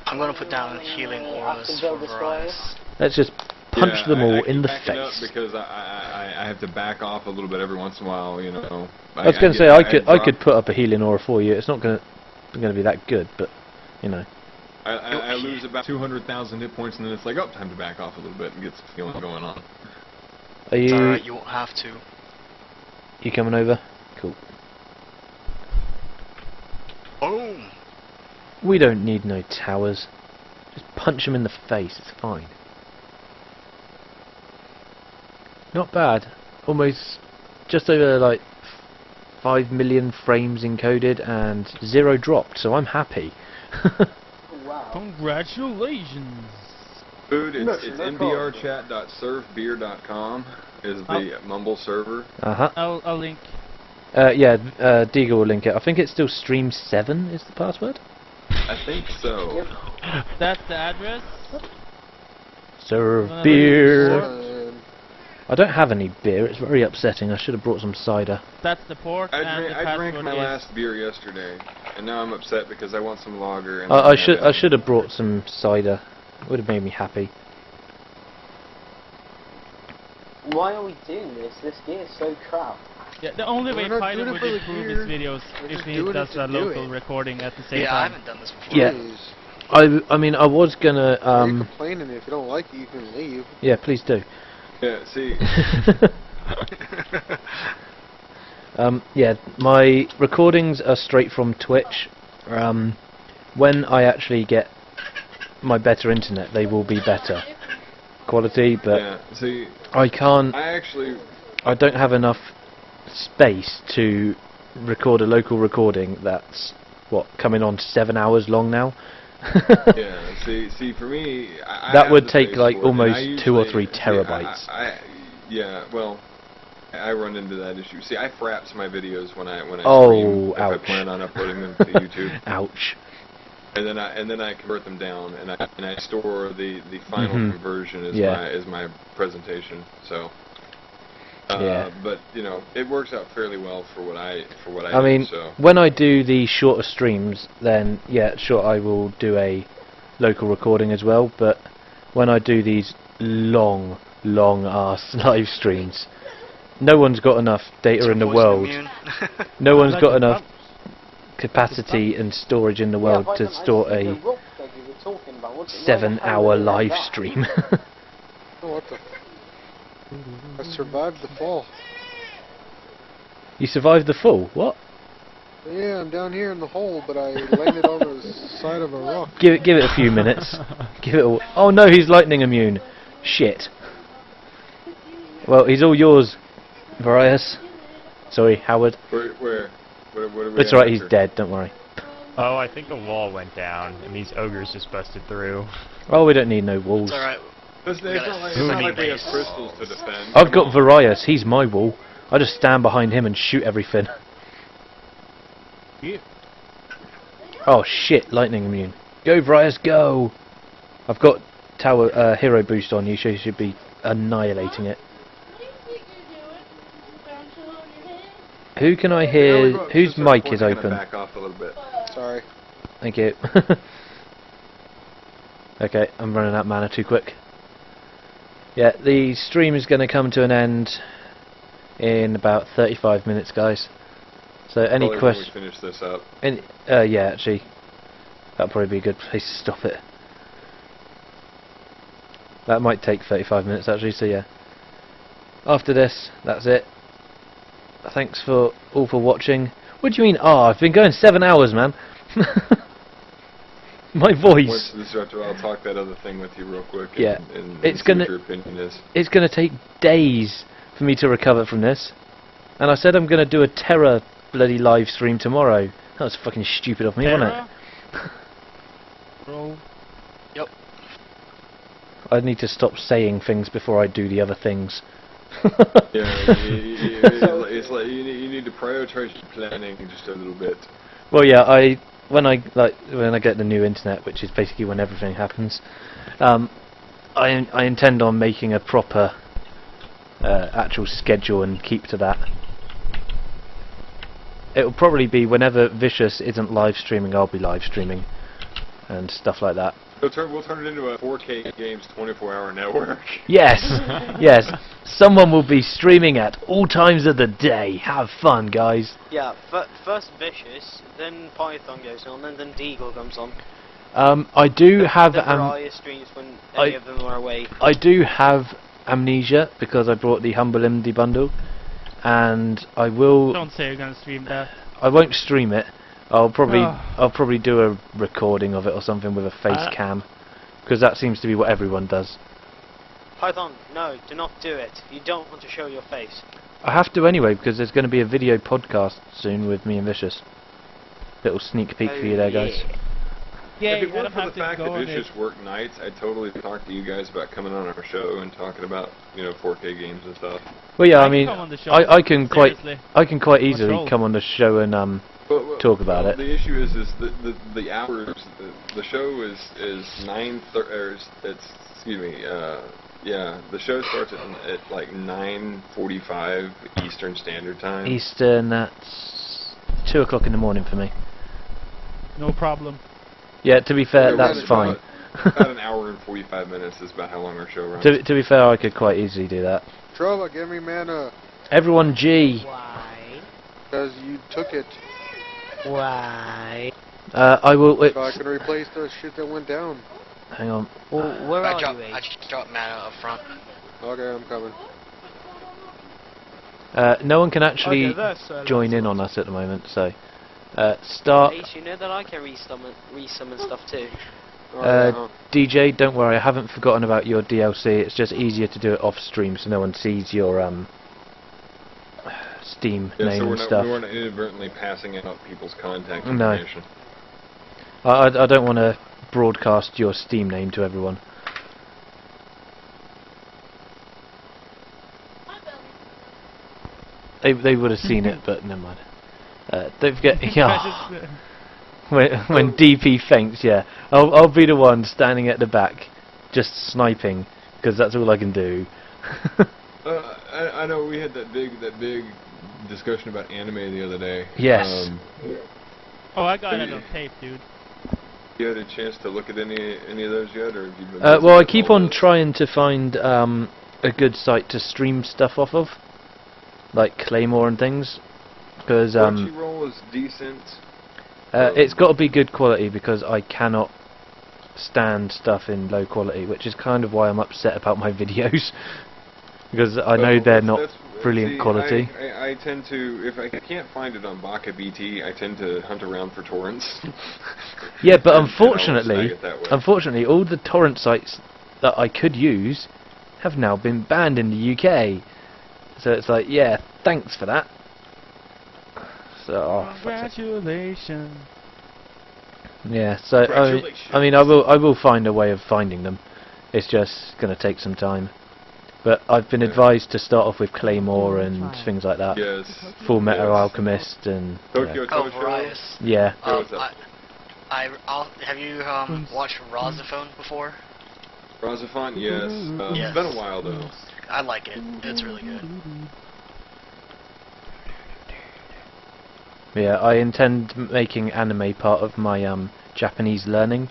Speaker 8: I'm gonna put down healing auras for Varus.
Speaker 1: Let's just punch
Speaker 4: Yeah,
Speaker 1: them all
Speaker 4: I
Speaker 1: in
Speaker 4: keep
Speaker 1: the
Speaker 4: backing up
Speaker 1: face.
Speaker 4: because I have to back off a little bit every once in a while, you know.
Speaker 1: I was going to say I could put up a healing aura for you. It's not going to be that good, but you know.
Speaker 4: I lose about 200,000 hit points and then it's like, oh, time to back off a little bit and get some healing going on.
Speaker 1: Are
Speaker 8: It's
Speaker 1: you
Speaker 8: alright, you won't have to.
Speaker 1: you coming over? Cool.
Speaker 8: Boom!
Speaker 1: We don't need no towers. Just punch them in the face. It's fine. Not bad. Almost just over like 5 million frames encoded and 0 dropped, so I'm happy.
Speaker 2: Wow.
Speaker 3: Congratulations.
Speaker 4: Food,
Speaker 5: No,
Speaker 4: it's
Speaker 5: no
Speaker 4: nbrchat.servebeer.com is the Mumble server.
Speaker 1: Uh-huh.
Speaker 3: I'll link.
Speaker 1: Yeah, Deagle will link it. I think it's still stream 7 is the password.
Speaker 4: I think so.
Speaker 3: That's the address.
Speaker 1: Serve
Speaker 3: Wanna
Speaker 1: beer.
Speaker 5: Um,
Speaker 1: I don't have any beer. It's very upsetting. I should have brought some cider.
Speaker 3: That's the port. and the
Speaker 4: I drank
Speaker 3: password
Speaker 4: my
Speaker 3: is
Speaker 4: last beer yesterday, and now I'm upset because I want some lager. And
Speaker 1: I should have brought some cider. It would have made me happy.
Speaker 10: Why are we doing this? This game is so crap.
Speaker 3: Yeah, the only way
Speaker 5: We're not
Speaker 3: Python
Speaker 5: doing it
Speaker 3: would
Speaker 5: for the
Speaker 3: improve
Speaker 5: gear.
Speaker 3: his videos
Speaker 5: We're
Speaker 3: if
Speaker 5: just
Speaker 3: he
Speaker 5: doing
Speaker 3: does
Speaker 5: it to
Speaker 3: a
Speaker 5: do
Speaker 3: local
Speaker 5: it.
Speaker 3: recording at the same
Speaker 8: Yeah, I
Speaker 3: time.
Speaker 8: haven't done this before.
Speaker 1: Yeah.
Speaker 5: please.
Speaker 1: I mean, I was gonna
Speaker 5: If you're complaining, if you don't like it, you can leave.
Speaker 1: yeah, please do.
Speaker 4: Yeah, see,
Speaker 1: Yeah, my recordings are straight from Twitch. When I actually get my better internet, they will be better quality, but
Speaker 4: yeah, see,
Speaker 1: I can't.
Speaker 4: I
Speaker 1: don't have enough space to record a local recording that's coming on 7 hours long now.
Speaker 4: yeah, see, for me, I
Speaker 1: That
Speaker 4: have
Speaker 1: would
Speaker 4: the
Speaker 1: take
Speaker 4: space
Speaker 1: like
Speaker 4: for it, and
Speaker 1: almost
Speaker 4: I
Speaker 1: 2 or
Speaker 4: usually-
Speaker 1: 3 terabytes.
Speaker 4: Yeah, well, I run into that issue. See, I fraps my videos when I
Speaker 1: Oh,
Speaker 4: stream if I
Speaker 1: ouch.
Speaker 4: plan on uploading them to YouTube.
Speaker 1: Ouch.
Speaker 4: And then I convert them down, and I store the final conversion as my presentation. So, but you know, it works out fairly well for what I
Speaker 1: I mean,
Speaker 4: do. So
Speaker 1: when I do the shorter streams, then yeah, sure, I will do a local recording as well. But when I do these long ass live streams, no one's got enough data in the world. No one's got enough capacity and storage in the world to store a 7-hour live stream.
Speaker 5: Oh, what the? I survived the fall.
Speaker 1: You survived the fall? What?
Speaker 5: Yeah, I'm down here in the hole, but I landed on the side of a rock.
Speaker 1: Give it a few minutes. Give it. Oh no, he's lightning immune. Shit. Well, he's all yours, Varius. Sorry, Howard.
Speaker 4: Where are we
Speaker 1: That's right, he's dead. Don't worry.
Speaker 9: Oh, I think a wall went down, and these ogres just busted through.
Speaker 1: Oh, we don't need no walls.
Speaker 8: It's alright.
Speaker 4: It's not like we have crystals to defend.
Speaker 1: I've got Varius. He's my wall. I just stand behind him and shoot everything.
Speaker 3: Yeah.
Speaker 1: Oh shit! Lightning immune. Go, Varius, go! I've got tower hero boost on you, so you should be annihilating it. Who can I hear? Whose mic is open?
Speaker 4: Back off a little bit.
Speaker 5: Sorry.
Speaker 1: Thank you. Okay, I'm running out of mana too quick. Yeah, the stream is going to come to an end in about 35 minutes, guys. So any questions?
Speaker 4: Finish this up.
Speaker 1: Yeah, actually, that'll probably be a good place to stop it. That might take 35 minutes actually. So yeah, after this, that's it. Thanks for all for watching. What do you mean? Oh, I've been going 7 hours, man. My voice.
Speaker 4: Once this is after, I'll talk that other thing with you real quick.
Speaker 1: Yeah,
Speaker 4: and
Speaker 1: it's
Speaker 4: see
Speaker 1: gonna.
Speaker 4: what your opinion is.
Speaker 1: It's gonna take days for me to recover from this. And I said I'm gonna do a Terror bloody live stream tomorrow. That was fucking stupid of me, wasn't it?
Speaker 3: Bro.
Speaker 8: Yep.
Speaker 1: I need to stop saying things before I do the other things.
Speaker 4: Yeah, it's like you need to prioritize your planning just a little bit.
Speaker 1: Well, yeah, when I get the new internet, which is basically when everything happens, I intend on making a proper actual schedule and keep to that. It'll probably be whenever Vicious isn't live streaming, I'll be live streaming and stuff like that.
Speaker 4: We'll turn it into a 4K Games 24-hour network.
Speaker 1: Yes, yes. Someone will be streaming at all times of the day. Have fun, guys.
Speaker 6: Yeah, first Vicious, then Python goes on, and then Deagle comes on.
Speaker 1: I do have
Speaker 6: various streams when any of them are away.
Speaker 1: I do have Amnesia because I brought the Humble MD bundle, and I will.
Speaker 3: Don't say you're gonna stream that.
Speaker 1: I won't stream it. I'll probably do a recording of it or something with a face cam, because that seems to be what everyone does.
Speaker 6: Python, no, do not do it. You don't want to show your face.
Speaker 1: I have to anyway, because there's going to be a video podcast soon with me and Vicious. Little sneak peek for you there, guys.
Speaker 3: Yeah,
Speaker 4: if it
Speaker 3: I
Speaker 4: weren't
Speaker 3: don't
Speaker 4: for
Speaker 3: have
Speaker 4: the fact
Speaker 3: to go
Speaker 4: that
Speaker 3: on
Speaker 4: Vicious
Speaker 3: it.
Speaker 4: work nights, I'd totally talk to you guys about coming on our show and talking about 4K games and stuff.
Speaker 1: Well, yeah, I
Speaker 3: I can
Speaker 1: mean,
Speaker 3: come on the show,
Speaker 1: I can
Speaker 3: seriously.
Speaker 1: quite easily
Speaker 3: wrong?
Speaker 1: come on the show and talk about it.
Speaker 4: The issue is the hours. The show is 9:30. Yeah, the show starts at like 9:45 Eastern Standard Time.
Speaker 1: Eastern, that's 2 o'clock in the morning for me.
Speaker 3: No problem.
Speaker 1: Yeah, to be fair,
Speaker 4: Yeah,
Speaker 1: that's
Speaker 4: it's
Speaker 1: fine.
Speaker 4: About an hour and 45 minutes is about how long our show runs.
Speaker 1: To be fair, I could quite easily do that.
Speaker 5: Trova, give me mana.
Speaker 1: Everyone G.
Speaker 6: Why?
Speaker 5: Because you took it.
Speaker 6: Why?
Speaker 1: I will...
Speaker 5: So I can replace the shit that went down.
Speaker 1: Hang on.
Speaker 6: Well, where are you,
Speaker 8: I just dropped mana up front.
Speaker 5: Okay, I'm coming.
Speaker 1: No one can actually
Speaker 6: Okay,
Speaker 1: join in on us at the moment, so... start...
Speaker 6: Ace, you know that I can resummon stuff too.
Speaker 1: DJ, don't worry, I haven't forgotten about your DLC. It's just easier to do it off stream so no one sees your Steam name
Speaker 4: so
Speaker 1: and stuff.
Speaker 4: we weren't inadvertently passing out people's contact
Speaker 1: No.
Speaker 4: information.
Speaker 1: I don't want to broadcast your Steam name to everyone. They would have seen it, but never mind. Don't forget, yeah. When DP faints, yeah, I'll be the one standing at the back, just sniping, because that's all I can do.
Speaker 4: I know we had that big discussion about anime the other day.
Speaker 1: Yes.
Speaker 3: Oh, I got it on tape, dude.
Speaker 4: You had a chance to look at any of those yet, or have you been?
Speaker 1: Well, I keep on trying to find a good site to stream stuff off of, like Claymore and things, because
Speaker 4: Crunchyroll is decent.
Speaker 1: It's got to be good quality because I cannot stand stuff in low quality, which is kind of why I'm upset about my videos, because I know they're not brilliant quality.
Speaker 4: I tend to, if I can't find it on Baka BT, I tend to hunt around for torrents.
Speaker 1: Yeah, but unfortunately, all the torrent sites that I could use have now been banned in the UK. So it's like, yeah, thanks for that. So,
Speaker 3: congratulations.
Speaker 1: Yeah, so I mean, I will find a way of finding them. It's just going to take some time. But I've been advised to start off with Claymore and things like that.
Speaker 4: Yes.
Speaker 1: Full Metal Alchemist and
Speaker 4: Tokyo
Speaker 8: Oh, Various.
Speaker 1: yeah.
Speaker 8: Have you watched Rosophone before?
Speaker 4: Rosophone, yes.
Speaker 8: Yes.
Speaker 4: It's been a while though.
Speaker 8: I like it. It's really good.
Speaker 1: Yeah, I intend making anime part of my Japanese learning.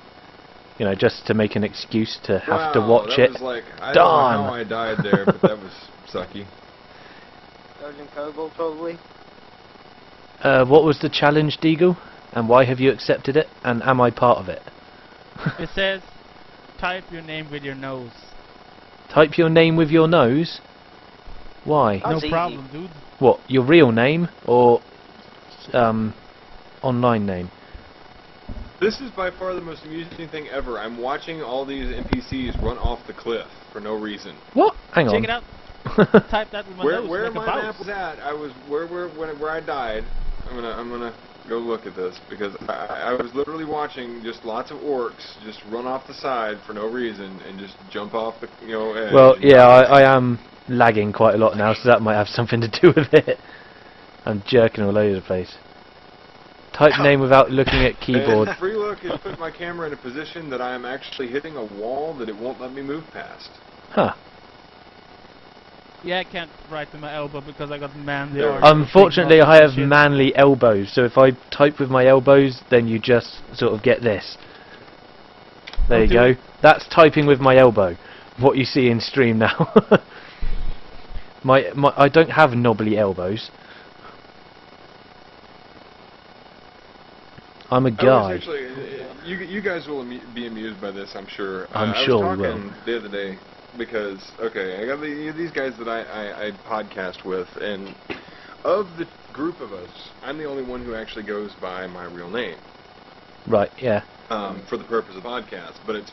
Speaker 1: You know, just to make an excuse to have to watch it.
Speaker 4: Was like, I don't know how I died there, but that was sucky.
Speaker 10: Golden Kobold, probably.
Speaker 1: What was the challenge, Deagle? And why have you accepted it? And am I part of it?
Speaker 3: It says, type your name with your nose.
Speaker 1: Type your name with your nose? Why?
Speaker 3: No problem, dude.
Speaker 1: What, your real name or online name?
Speaker 4: This is by far the most amusing thing ever. I'm watching all these NPCs run off the cliff for no reason.
Speaker 1: What? Hang on.
Speaker 3: Check it out. Type that with my nose.
Speaker 4: Where
Speaker 3: like
Speaker 4: my map was at, I was where I died. I'm gonna go look at this because I was literally watching just lots of orcs just run off the side for no reason and just jump off the edge.
Speaker 1: Well, yeah, I am lagging quite a lot now, so that might have something to do with it. I'm jerking all over the place. Type name without looking at keyboard.
Speaker 4: And free look has put my camera in a position that I am actually hitting a wall that it won't let me move past.
Speaker 1: Huh.
Speaker 3: Yeah, I can't write with my elbow because I got manly arms.
Speaker 1: Unfortunately, I have manly elbows, so if I type with my elbows, then you just sort of get this. There you go. That's typing with my elbow. What you see in stream now. I don't have knobbly elbows. I'm a guy.
Speaker 4: You guys will be amused by this, I'm sure.
Speaker 1: I'm sure
Speaker 4: I was
Speaker 1: we will.
Speaker 4: talking the other day because, okay, I got these guys that I podcast with, and of the group of us, I'm the only one who actually goes by my real name.
Speaker 1: Right, yeah.
Speaker 4: For the purpose of podcast, but it's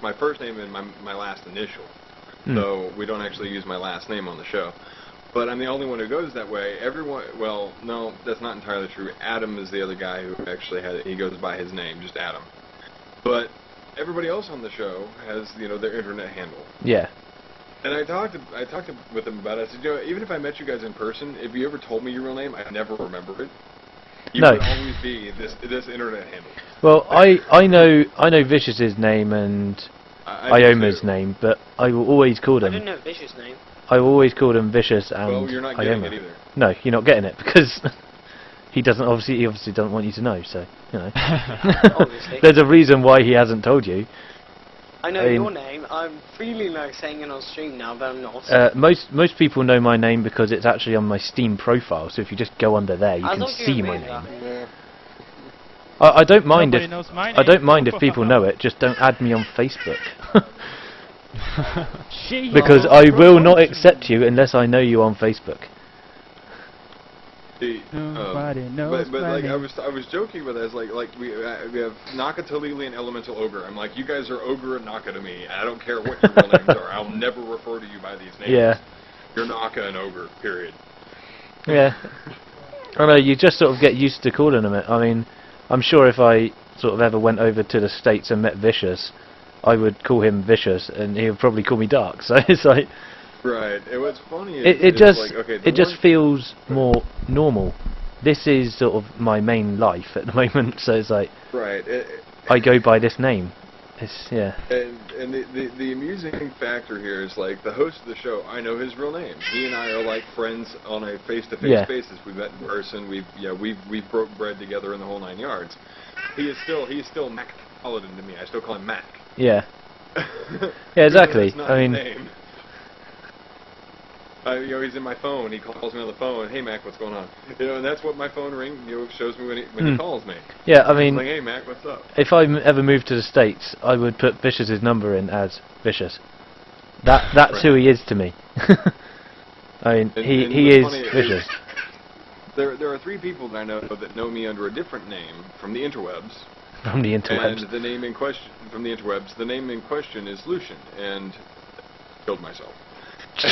Speaker 4: my first name and my last initial. So we don't actually use my last name on the show. But I'm the only one who goes that way. Everyone, well, no, that's not entirely true. Adam is the other guy who actually he goes by his name, just Adam. But everybody else on the show has, their internet handle.
Speaker 1: Yeah.
Speaker 4: And I talked with them about it. I said, even if I met you guys in person, if you ever told me your real name, I'd never remember it. You would always be this internet handle.
Speaker 1: Well, I know Vicious's name and Ioma's name, but I will always call them.
Speaker 6: I didn't know Vicious' name.
Speaker 1: I will always call them Vicious and
Speaker 4: Well, you're not getting
Speaker 1: Ioma.
Speaker 4: it either.
Speaker 1: No, you're not getting it because he obviously doesn't want you to know. So
Speaker 6: Obviously.
Speaker 1: there's a reason why he hasn't told you.
Speaker 6: I know your name. I'm feeling like saying it on stream now, but I'm not.
Speaker 1: Most people know my name because it's actually on my Steam profile. So if you just go under there, you can see my name.
Speaker 5: Yeah.
Speaker 1: I don't mind
Speaker 3: Nobody
Speaker 1: I don't mind if people know it. Just don't add me on Facebook. Because I will not accept you unless I know you on Facebook.
Speaker 3: Nobody knows
Speaker 4: but like I was joking with us, like we have Naka, Talay, and Elemental Ogre. I'm like, you guys are Ogre and Naka to me, and I don't care what your real names are. I'll never refer to you by these names.
Speaker 1: Yeah.
Speaker 4: You're Naka and Ogre. Period.
Speaker 1: Yeah. I know, you just sort of get used to calling them it. I mean, I'm sure if I sort of ever went over to the States and met Vicious, I would call him Vicious, and he would probably call me Dark. So it's like,
Speaker 4: Right. And what's funny is
Speaker 1: It just
Speaker 4: like, okay,
Speaker 1: it just feels more normal. This is sort of my main life at the moment, so it's like
Speaker 4: right.
Speaker 1: I go by this name. It's yeah.
Speaker 4: And the amusing factor here is like the host of the show. I know his real name. He and I are like friends on a face-to-face basis. We met in person. We've broke bread together in the whole 9 yards. He's still Mac Paladin to me. I still call him Mac.
Speaker 1: Yeah. Yeah, exactly.
Speaker 4: That's not
Speaker 1: I
Speaker 4: his
Speaker 1: mean.
Speaker 4: name. He's in my phone. He calls me on the phone. Hey Mac, what's going on? And that's what my phone ring shows me when he calls me.
Speaker 1: Yeah, I mean,
Speaker 4: like, hey Mac, what's up?
Speaker 1: if I ever moved to the States, I would put Vicious's number in as Vicious. That's who he is to me. I mean, he is Vicious.
Speaker 4: There are 3 people that I know that know me under a different name from the interwebs.
Speaker 1: From the interwebs.
Speaker 4: And the name in question from the interwebs. The name in question is Lucian, and killed myself.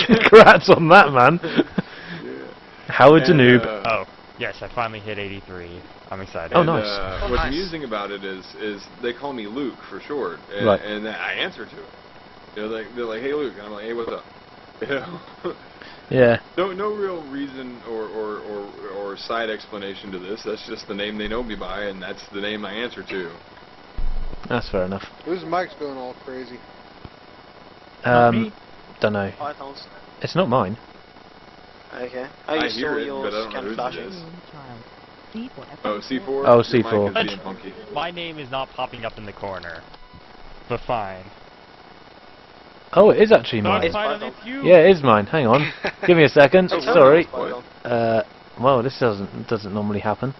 Speaker 1: Congrats on that, man.
Speaker 4: Yeah.
Speaker 1: Howard's a noob.
Speaker 9: Oh, yes, I finally hit 83. I'm excited.
Speaker 1: Oh, nice.
Speaker 4: What's amusing about it is they call me Luke for short, and,
Speaker 1: right.
Speaker 4: and I answer to it. They're like, hey Luke, and I'm like, hey, what's up?
Speaker 1: Yeah.
Speaker 4: No real reason or side explanation to this. That's just the name they know me by, and that's the name I answer to.
Speaker 1: That's fair enough.
Speaker 5: Whose mic's going all crazy?
Speaker 1: Don't know.
Speaker 6: Pythons.
Speaker 1: It's not mine.
Speaker 6: Okay.
Speaker 4: I
Speaker 6: you
Speaker 4: hear
Speaker 6: saw
Speaker 4: it,
Speaker 6: yours
Speaker 4: but I don't know whose
Speaker 6: flashing.
Speaker 4: it is.
Speaker 7: C4.
Speaker 4: Oh, C4?
Speaker 1: Oh,
Speaker 4: Your
Speaker 1: C4.
Speaker 4: mic is being funky.
Speaker 9: My name is not popping up in the corner, but fine.
Speaker 1: Oh, it is actually mine.
Speaker 6: It's Python.
Speaker 1: Yeah, it is mine. Hang on. Give me a second.
Speaker 6: It's
Speaker 1: Sorry.
Speaker 6: Python.
Speaker 1: Well, this doesn't normally happen.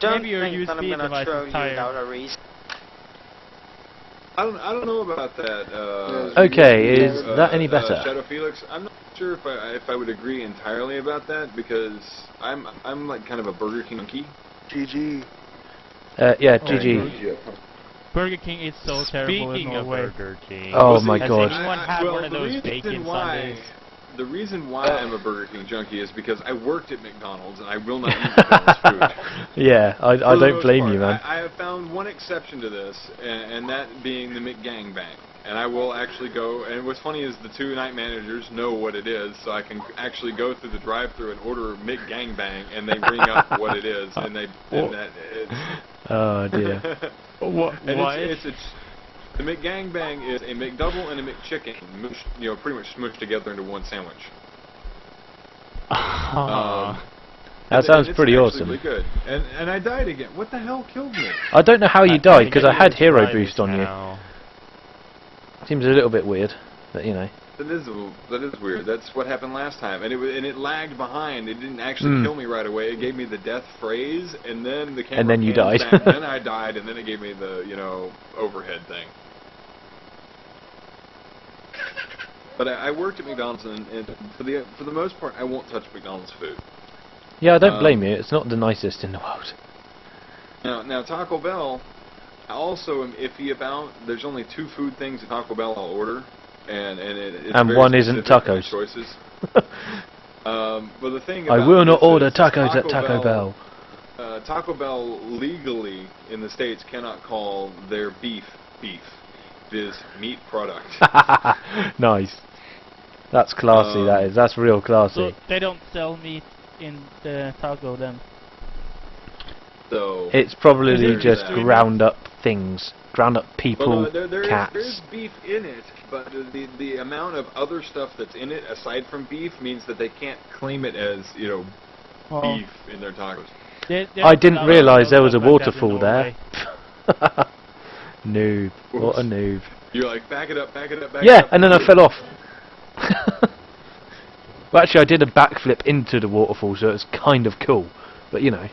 Speaker 6: Don't
Speaker 3: Maybe your
Speaker 6: think that I'm
Speaker 3: USB
Speaker 6: gonna
Speaker 3: device
Speaker 6: throw
Speaker 3: is
Speaker 6: you
Speaker 3: tired.
Speaker 6: without a reason.
Speaker 4: I don't know about that.
Speaker 1: Okay, is that any better?
Speaker 4: Shadow Felix, I'm not sure if I would agree entirely about that because I'm like kind of a Burger King junkie.
Speaker 5: GG.
Speaker 1: Yeah, GG.
Speaker 3: Burger King is so terrible in
Speaker 9: Speaking of
Speaker 3: Norway.
Speaker 9: Burger King,
Speaker 1: Oh my
Speaker 9: has
Speaker 1: god.
Speaker 9: anyone had
Speaker 4: well,
Speaker 9: one of those bacon Sundays?
Speaker 4: The reason why I'm a Burger King junkie is because I worked at McDonald's and I will not eat McDonald's food.
Speaker 1: Yeah, I
Speaker 4: For the
Speaker 1: don't
Speaker 4: most
Speaker 1: blame
Speaker 4: part.
Speaker 1: you, man.
Speaker 4: I have found one exception to this, and that being the McGangbang. And I will actually go, and what's funny is the 2 night managers know what it is, so I can actually go through the drive-thru and order McGangbang, and they ring up what it is, and
Speaker 1: Oh dear.
Speaker 3: What?
Speaker 4: The McGangbang is a McDouble and a McChicken, pretty much smushed together into one sandwich.
Speaker 1: That sounds pretty
Speaker 4: it's
Speaker 1: awesome.
Speaker 4: really good. And I died again. What the hell killed me?
Speaker 1: I don't know how you died because I had hero
Speaker 9: Try
Speaker 1: boost
Speaker 9: this
Speaker 1: on you.
Speaker 9: now.
Speaker 1: Seems a little bit weird, but you know.
Speaker 4: That is weird. That's what happened last time, and it lagged behind. It didn't actually kill me right away. It gave me the death phrase, and then the camera.
Speaker 1: And then you
Speaker 4: pans
Speaker 1: died.
Speaker 4: back, then I died, and then it gave me the overhead thing. But I worked at McDonald's, and for the most part, I won't touch McDonald's food.
Speaker 1: Yeah, I don't blame you. It's not the nicest in the world.
Speaker 4: Now Taco Bell, I also am iffy about. There's only 2 food things at Taco Bell I'll order, it's
Speaker 1: And
Speaker 4: very
Speaker 1: one isn't
Speaker 4: specific in my
Speaker 1: tacos.
Speaker 4: choices. But the thing
Speaker 1: I
Speaker 4: about
Speaker 1: will not
Speaker 4: this
Speaker 1: order
Speaker 4: is
Speaker 1: tacos at Taco Bell.
Speaker 4: Taco Bell legally in the States cannot call their beef. It is meat product.
Speaker 1: Nice. That's classy, that is. That's real classy.
Speaker 3: So they don't sell meat in the taco then?
Speaker 4: So
Speaker 1: It's probably
Speaker 4: There's
Speaker 1: just
Speaker 4: that.
Speaker 1: ground up things. Ground up people,
Speaker 4: well, there
Speaker 1: cats.
Speaker 4: is beef in it, but the amount of other stuff that's in it aside from beef means that they can't claim it as beef in their tacos.
Speaker 1: I didn't realise there was a
Speaker 3: like that in
Speaker 1: waterfall there.
Speaker 3: Norway.
Speaker 1: Noob. What a noob.
Speaker 4: You're like, back it up, back it up, back it
Speaker 1: Yeah,
Speaker 4: up.
Speaker 1: and then I fell off. Well, actually, I did a backflip into the waterfall, so it's kind of cool. But, you know.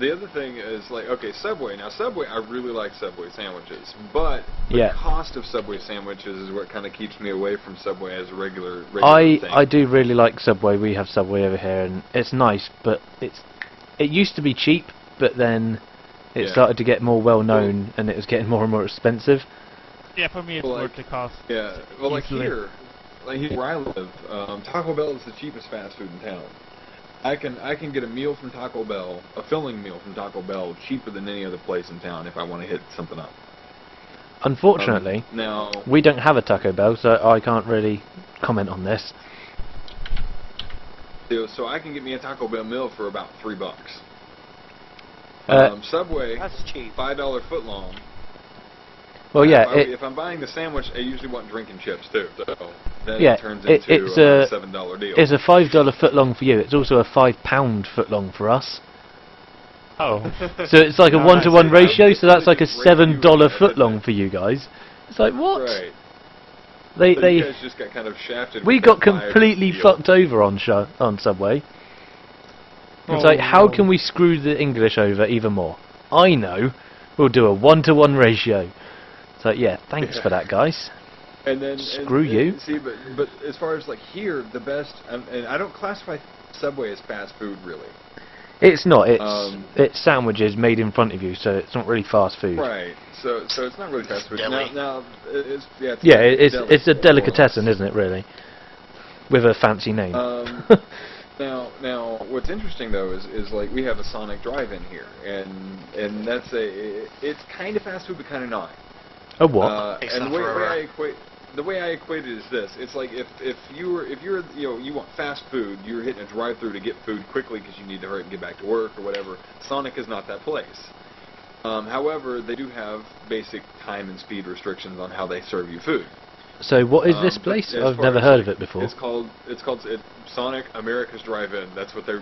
Speaker 4: The other thing is, like, okay, Subway. Now, Subway, I really like Subway sandwiches, but the
Speaker 1: Yeah.
Speaker 4: cost of Subway sandwiches is what kind of keeps me away from Subway as a regular thing.
Speaker 1: I do really like Subway. We have Subway over here, and it's nice, but it used to be cheap, but then it started to get more well-known, and it was getting more and more expensive.
Speaker 3: Yeah, for me it's worth the cost.
Speaker 4: Yeah, well, like
Speaker 3: Easily.
Speaker 4: here where I live, Taco Bell is the cheapest fast food in town. I can get a meal from Taco Bell, a filling meal from Taco Bell, cheaper than any other place in town if I want to hit something up.
Speaker 1: Unfortunately,
Speaker 4: now
Speaker 1: we don't have a Taco Bell, so I can't really comment on this.
Speaker 4: So I can get me a Taco Bell meal for about $3. Subway,
Speaker 6: That's cheap.
Speaker 4: $5 footlong.
Speaker 1: Well, yeah,
Speaker 4: If I'm buying the sandwich, I usually want drinking chips too. So then
Speaker 1: yeah,
Speaker 4: it turns into
Speaker 1: it's
Speaker 4: a $7 deal.
Speaker 1: It's a $5 footlong for you. It's also a £5 footlong for us.
Speaker 9: Oh.
Speaker 1: So it's like a 1-to-1 ratio. So that's like a $7 footlong for you guys. It's like what?
Speaker 4: Right.
Speaker 1: They
Speaker 4: You guys just got kind of shafted.
Speaker 1: we
Speaker 4: with
Speaker 1: got
Speaker 4: that $5
Speaker 1: completely
Speaker 4: deal.
Speaker 1: fucked over on Subway. It's like, how can we screw the English over even more? I know. We'll do a 1-to-1 ratio. So yeah, thanks for that, guys.
Speaker 4: And then
Speaker 1: Screw you.
Speaker 4: See, but as far as like here, the best, and I don't classify Subway as fast food really.
Speaker 1: It's not. It's sandwiches made in front of you, so it's not really fast food.
Speaker 4: Right. So it's not really fast food.
Speaker 8: Deli.
Speaker 4: Now it's
Speaker 1: It's a delicatessen, isn't it? Really, with a fancy name.
Speaker 4: Now, what's interesting though is like we have a Sonic drive-in here, and that's it's kind of fast food, but kind of not.
Speaker 1: A what?
Speaker 4: And the way I equate it is this: it's like if you're you want fast food, you're hitting a drive-through to get food quickly because you need to hurry and get back to work or whatever. Sonic is not that place. However, they do have basic time and speed restrictions on how they serve you food.
Speaker 1: So what is this place? I've never heard of it before.
Speaker 4: It's called Sonic America's Drive-In. That's what their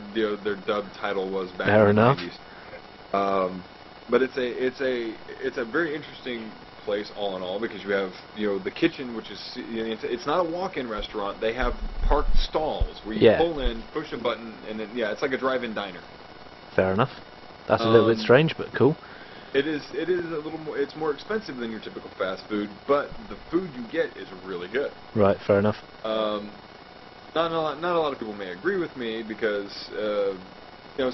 Speaker 4: dub title was back
Speaker 1: Fair
Speaker 4: in
Speaker 1: enough.
Speaker 4: the 90s. But it's a very interesting place all in all because you have the kitchen, which is it's not a walk-in restaurant. They have parked stalls where you pull in, push a button, and then it's like a drive-in diner.
Speaker 1: Fair enough. That's a little bit strange, but cool.
Speaker 4: It is a little more. It's more expensive than your typical fast food, but the food you get is really good.
Speaker 1: Right, fair enough.
Speaker 4: Not a lot of people may agree with me because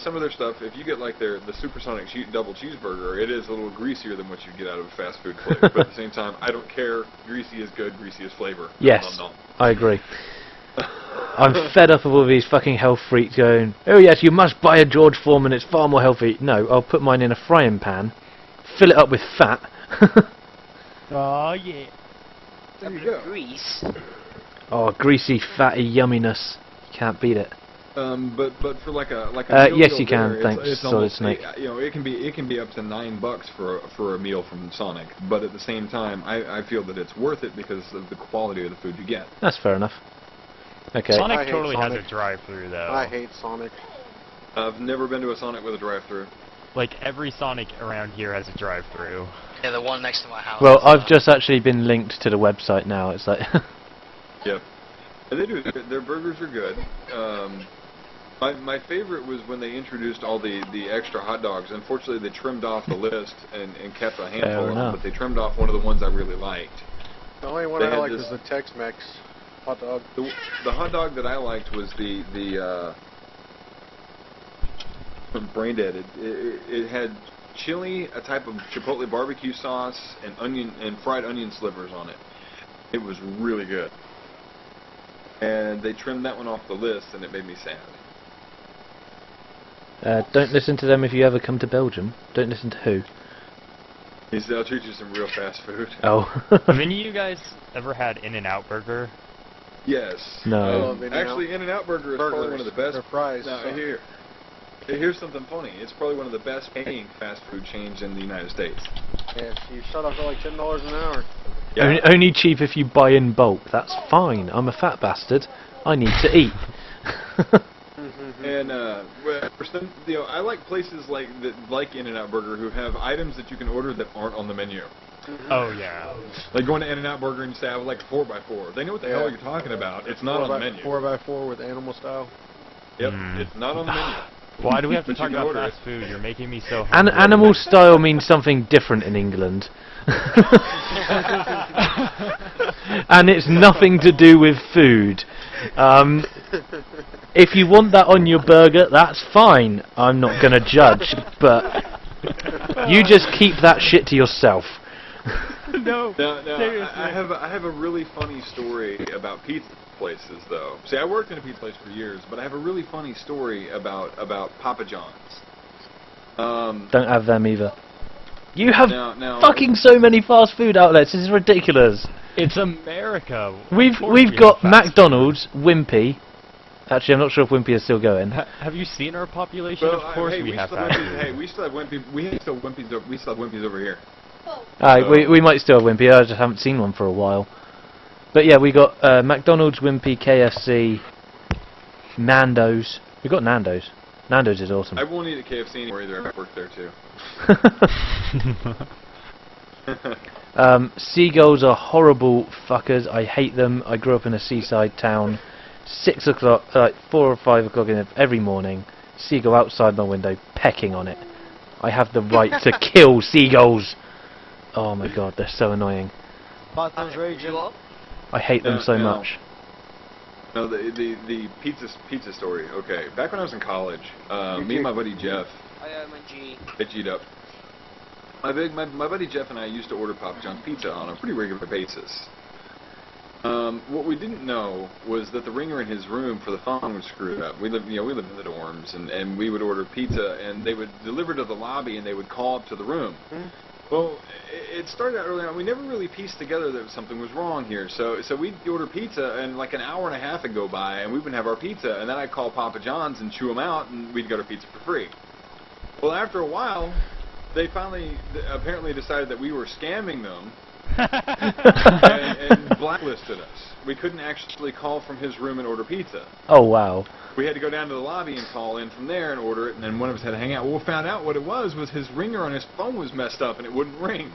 Speaker 4: some of their stuff. If you get like the Supersonic double cheeseburger, it is a little greasier than what you get out of a fast food place. But at the same time, I don't care. Greasy is good. Greasy is flavor.
Speaker 1: Yes,
Speaker 4: No.
Speaker 1: I agree. I'm fed up of all these fucking health freaks going, oh yes, you must buy a George Foreman, it's far more healthy. No, I'll put mine in a frying pan, fill it up with fat.
Speaker 3: Oh yeah.
Speaker 4: There you go.
Speaker 6: Grease.
Speaker 1: Oh, greasy, fatty yumminess. You can't beat it.
Speaker 4: But for like a
Speaker 1: yes,
Speaker 4: meal
Speaker 1: you can.
Speaker 4: dinner,
Speaker 1: Thanks,
Speaker 4: it's
Speaker 1: Solid
Speaker 4: almost,
Speaker 1: Snake.
Speaker 4: it can be up to $9 for a meal from Sonic. But at the same time, I feel that it's worth it because of the quality of the food you get.
Speaker 1: That's fair enough. Okay.
Speaker 9: Sonic totally has
Speaker 5: Sonic.
Speaker 9: a drive-through though.
Speaker 5: I hate Sonic.
Speaker 4: I've never been to a Sonic with a drive-through.
Speaker 9: Like every Sonic around here has a drive-through.
Speaker 8: Yeah, the one next to my house.
Speaker 1: Well, I've just actually been linked to the website now. It's like
Speaker 4: Yep. And they do. Their burgers are good. My favorite was when they introduced all the extra hot dogs. Unfortunately, they trimmed off the list and kept a handful of them, but they trimmed off one of the ones I really liked.
Speaker 5: The only one I liked was the Tex-Mex hot dog.
Speaker 4: The hot dog that I liked was the brain dead. It had chili, a type of chipotle barbecue sauce, and fried onion slivers on it. It was really good. And they trimmed that one off the list, and it made me sad.
Speaker 1: don't listen to them if you ever come to Belgium. Don't listen to who?
Speaker 4: They'll treat you some real fast food.
Speaker 1: Oh.
Speaker 9: Have any of you guys ever had In-N-Out Burger?
Speaker 4: Yes.
Speaker 1: No.
Speaker 4: Actually, In-N-Out Burger is probably one of the best.
Speaker 5: Their fries.
Speaker 4: Now, here's something funny. It's probably one of the best paying fast food chains in the United States.
Speaker 5: Yeah, you shut off at like $10 an hour.
Speaker 4: Yeah.
Speaker 1: Only cheap if you buy in bulk. That's fine. I'm a fat bastard. I need to eat.
Speaker 4: And I like places like In-N-Out Burger who have items that you can order that aren't on the menu.
Speaker 9: Oh yeah.
Speaker 4: Like going to In-N-Out Burger and you say I would like a 4x4. They know what the hell you're talking about. It's not on the menu.
Speaker 5: 4x4 with animal style.
Speaker 4: Yep, it's not on the menu.
Speaker 9: Why do we have to
Speaker 4: But
Speaker 9: talk
Speaker 4: you can
Speaker 9: about
Speaker 4: order
Speaker 9: fast food? You're making me so hungry.
Speaker 1: And animal style means something different in England. And it's nothing to do with food. If you want that on your burger, that's fine. I'm not going to judge, but you just keep that shit to yourself.
Speaker 3: No.
Speaker 4: Now,
Speaker 3: Seriously.
Speaker 4: I have a really funny story about pizza places, though. See, I worked in a pizza place for years, but I have a really funny story about Papa John's.
Speaker 1: Don't have them either. You have
Speaker 4: now,
Speaker 1: fucking so many fast food outlets. This is ridiculous.
Speaker 9: It's America.
Speaker 1: We've got McDonald's, Wimpy. Actually, I'm not sure if Wimpy is still going.
Speaker 9: Have you seen our population?
Speaker 4: Well,
Speaker 9: of course
Speaker 4: hey,
Speaker 9: we have
Speaker 4: still
Speaker 9: fast
Speaker 4: Wimpy's,
Speaker 9: food.
Speaker 4: Hey, we still have Wimpy. We still have Wimpy's over here.
Speaker 1: We might still have Wimpy. I just haven't seen one for a while. But yeah, we got McDonald's, Wimpy, KFC, Nando's. We got Nando's. Nando's is awesome.
Speaker 4: I won't eat at KFC anymore either. I work there too.
Speaker 1: Seagulls are horrible fuckers. I hate them. I grew up in a seaside town. 6 o'clock, like 4 or 5 o'clock every morning. Seagull outside my window, pecking on it. I have the right to kill seagulls. Oh my god, they're so annoying.
Speaker 8: Python's raging.
Speaker 1: I hate them so much.
Speaker 4: No, the pizza story. Okay, back when I was in college, me and my buddy Jeff. It G'd up. My buddy Jeff and I used to order Papa John's pizza on a pretty regular basis. What we didn't know was that the ringer in his room for the phone was screwed up. We lived in the dorms, and we would order pizza, and they would deliver to the lobby, and they would call up to the room. Well, it started out early on. We never really pieced together that something was wrong here. So we'd order pizza, and like an hour and a half would go by, and we wouldn't have our pizza, and then I'd call Papa John's and chew them out, and we'd get our pizza for free. Well, after a while, they finally apparently decided that we were scamming them and blacklisted us. We couldn't actually call from his room and order pizza.
Speaker 1: Oh, wow.
Speaker 4: We had to go down to the lobby and call in from there and order it, and then one of us had to hang out. Well, we found out what it was his ringer on his phone was messed up and it wouldn't ring.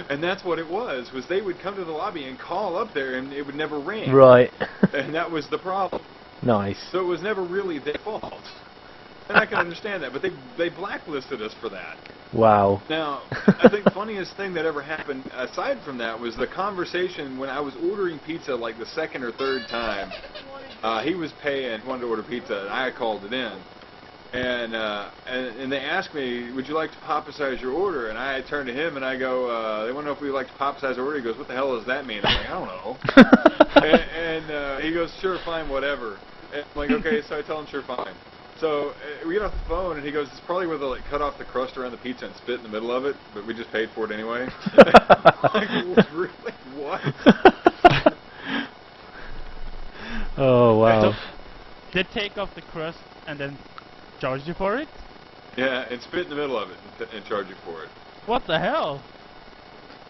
Speaker 4: And that's what it was they would come to the lobby and call up there and it would never ring.
Speaker 1: Right.
Speaker 4: And that was the problem.
Speaker 1: Nice.
Speaker 4: So it was never really their fault. And I can understand that, but they blacklisted us for that.
Speaker 1: Wow.
Speaker 4: Now, I think the funniest thing that ever happened, aside from that, was the conversation when I was ordering pizza like the second or third time. He was paying, wanted to order pizza, and I called it in. And they asked me, would you like to pop-size your order? And I turned to him and I go, they want to know if we like to pop-size our order. He goes, what the hell does that mean? I'm like, I don't know. and he goes, sure, fine, whatever. And I'm like, okay, so I tell him, sure, fine. So we get off the phone, and he goes, it's probably where they like cut off the crust around the pizza and spit in the middle of it, but we just paid for it anyway. Like, really? What?
Speaker 1: Oh, wow.
Speaker 3: So they take off the crust and then charge you for it?
Speaker 4: Yeah, and spit in the middle of it and charge you for it.
Speaker 3: What the hell?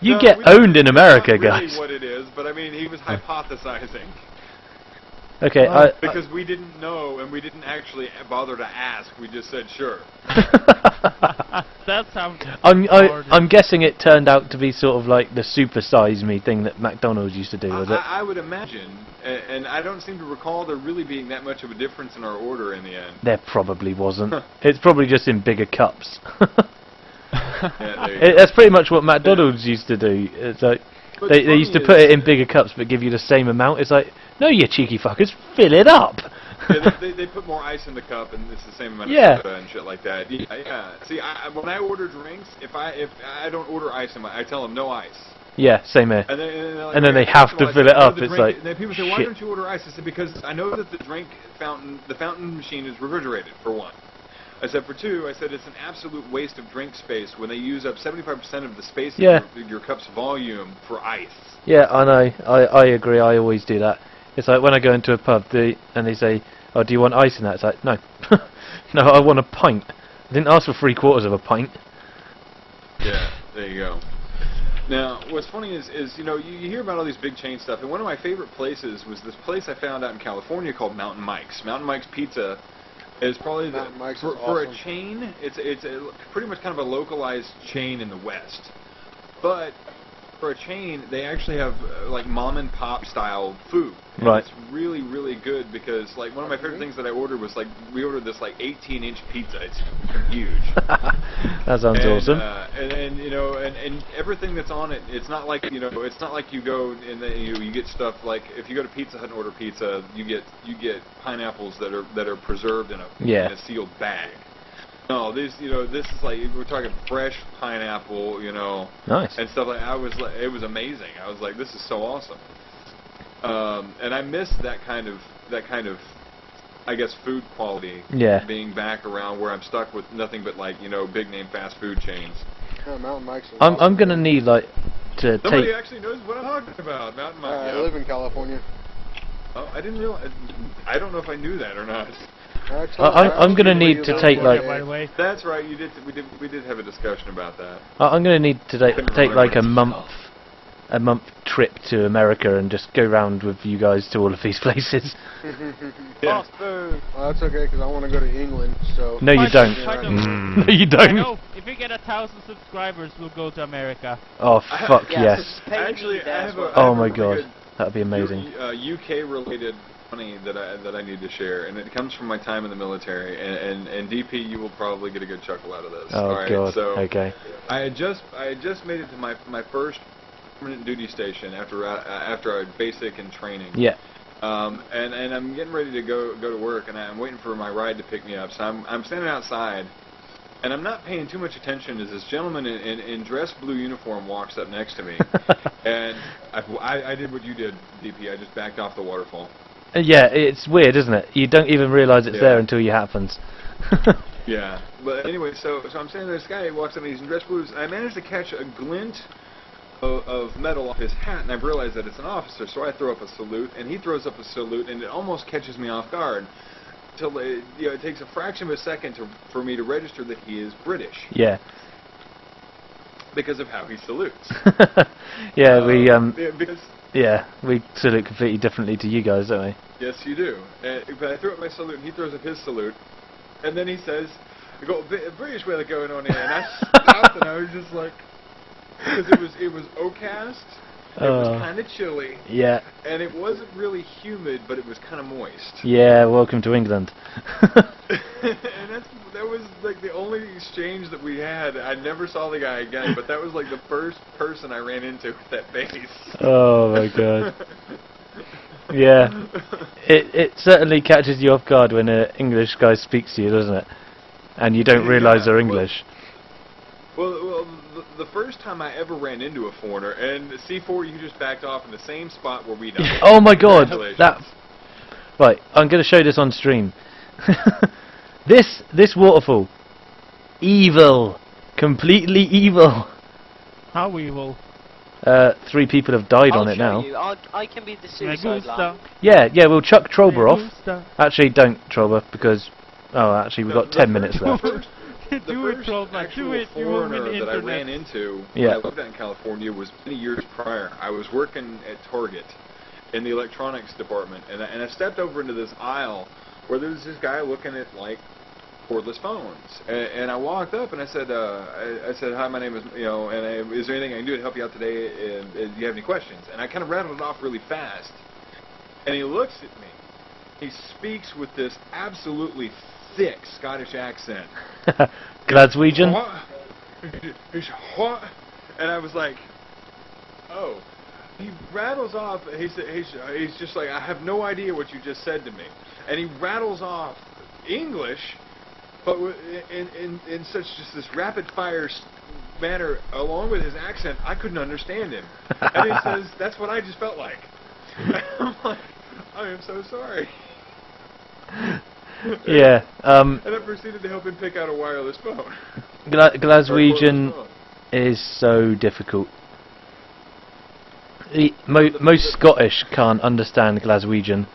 Speaker 1: You get owned in America, guys.
Speaker 4: That's what it is, but I mean, he was hypothesizing.
Speaker 1: Okay,
Speaker 4: because we didn't know, and we didn't actually bother to ask. We just said sure.
Speaker 3: That sounds.
Speaker 1: I'm guessing it turned out to be sort of like the Super Size Me thing that McDonald's used to do, was it?
Speaker 4: I would imagine, and I don't seem to recall there really being that much of a difference in our order in the end.
Speaker 1: There probably wasn't. It's probably just in bigger cups.
Speaker 4: Yeah,
Speaker 1: that's pretty much what McDonald's used to do. It's like they used to put it in bigger cups but give you the same amount. It's like, no, you cheeky fuckers, fill it up.
Speaker 4: Yeah, they put more ice in the cup, and it's the same amount of soda and shit like that. Yeah. See, when I order drinks, if I don't order ice in I tell them no ice.
Speaker 1: Yeah, same here.
Speaker 4: And
Speaker 1: then they have to fill it up. It's like,
Speaker 4: and then people say, why don't you order ice? I said, because I know that the fountain machine is refrigerated, for one. I said, for two, I said, it's an absolute waste of drink space when they use up 75% of the space in your cup's volume for ice. Yeah,
Speaker 1: I know. I agree. I always do that. It's like when I go into a pub and they say, oh, do you want ice in that? It's like, no. No, I want a pint. I didn't ask for 3/4 of a pint.
Speaker 4: Yeah, there you go. Now, what's funny is you hear about all these big chain stuff, and one of my favorite places was this place I found out in California called Mountain Mike's. Mountain Mike's Pizza is probably for a chain. It's pretty much kind of a localized chain in the West, but for a chain, they actually have like mom and pop style food. And
Speaker 1: right.
Speaker 4: It's really, really good because like one of my favorite things that I ordered was we ordered this like 18-inch pizza. It's huge.
Speaker 1: That sounds awesome.
Speaker 4: And everything that's on it, it's not like it's not like you go and you get stuff like if you go to Pizza Hut and order pizza, you get pineapples that are preserved in a sealed bag. No, this is like we're talking fresh pineapple,
Speaker 1: nice
Speaker 4: and stuff like. It was amazing. I was like, this is so awesome. And I miss that kind of, I guess, food quality.
Speaker 1: Yeah.
Speaker 4: Being back around where I'm stuck with nothing but like big name fast food chains.
Speaker 5: mountain bikes.
Speaker 1: I'm gonna need like to
Speaker 4: Somebody
Speaker 1: take.
Speaker 4: actually knows what I'm talking about. Mountain bike.
Speaker 5: I live in California.
Speaker 4: Oh, I didn't realize. I don't know if I knew that or not.
Speaker 1: I'm gonna need to take like.
Speaker 3: By the way.
Speaker 4: That's right. You did. We did have a discussion about that.
Speaker 1: I'm gonna need to take like a month trip to America and just go round with you guys to all of these places.
Speaker 4: Yeah.
Speaker 5: Well, that's okay because I want to go to England. So.
Speaker 1: No, you don't. No, you
Speaker 3: I
Speaker 1: don't.
Speaker 3: know. If we get 1,000 subscribers, we'll go to America.
Speaker 1: Oh fuck yes.
Speaker 4: Actually, I have a.
Speaker 1: Oh my god, that'd be amazing.
Speaker 4: UK related money that I need to share, and it comes from my time in the military. And DP, you will probably get a good chuckle out of this.
Speaker 1: Oh
Speaker 4: all right,
Speaker 1: god.
Speaker 4: So
Speaker 1: Okay.
Speaker 4: I had just made it to my first permanent duty station after I basic and training.
Speaker 1: Yeah.
Speaker 4: And I'm getting ready to go to work, and I'm waiting for my ride to pick me up. So I'm standing outside, and I'm not paying too much attention as this gentleman in dress blue uniform walks up next to me, and I did what you did, DP. I just backed off the waterfall.
Speaker 1: Yeah, it's weird, isn't it? You don't even realise it's there until it happens.
Speaker 4: Yeah. But anyway, so I'm standing there. This guy walks up, and he's in dress blues. And I managed to catch a glint of metal off his hat, and I've realized that it's an officer, so I throw up a salute, and he throws up a salute, and it almost catches me off guard. Until it takes a fraction of a second for me to register that he is British.
Speaker 1: Yeah.
Speaker 4: Because of how he salutes.
Speaker 1: Yeah,
Speaker 4: Because
Speaker 1: we salute completely differently to you guys, don't we?
Speaker 4: yes, you do. But I threw up my salute, and he throws up his salute, and then he says, "We got a British weather going on here," and I stopped, and I was just like. Because it was overcast, it was kind of chilly,
Speaker 1: yeah,
Speaker 4: and it wasn't really humid, but it was kind of moist.
Speaker 1: Yeah, welcome to England.
Speaker 4: And that was like the only exchange that we had. I never saw the guy again, but that was like the first person I ran into with that base.
Speaker 1: Oh my god. Yeah, it certainly catches you off guard when an English guy speaks to you, doesn't it? And you don't realise they're English.
Speaker 4: Well, the first time I ever ran into a foreigner, and C4, you just backed off in the same spot where we died.
Speaker 1: Oh my god, right, I'm going to show this on stream. This waterfall, evil, completely evil.
Speaker 3: How evil?
Speaker 1: 3 people have died
Speaker 6: I'll
Speaker 1: on it
Speaker 6: show
Speaker 1: now.
Speaker 6: You. I can be the suicide lamp.
Speaker 1: Yeah, we'll chuck Trollber off. Actually, don't Trollber, because actually we've got 10 minutes left.
Speaker 4: The first actual foreigner that I ran into when I lived out in California was many years prior. I was working at Target in the electronics department, and I stepped over into this aisle where there was this guy looking at like cordless phones, and I walked up and I said, "Hi, my name is is there anything I can do to help you out today? And do you have any questions?" And I kind of rattled it off really fast, and he looks at me. He speaks with this absolutely thick Scottish accent.
Speaker 1: Glaswegian?
Speaker 4: He's what? And I was like, oh. He rattles off. He's just like, I have no idea what you just said to me. And he rattles off English, but in such just this rapid fire manner, along with his accent, I couldn't understand him. And he says, "That's what I just felt like." I'm like, I am so sorry.
Speaker 1: Yeah.
Speaker 4: And I proceeded to help him pick out a wireless phone.
Speaker 1: Glaswegian is so difficult. Most Scottish can't understand Glaswegian.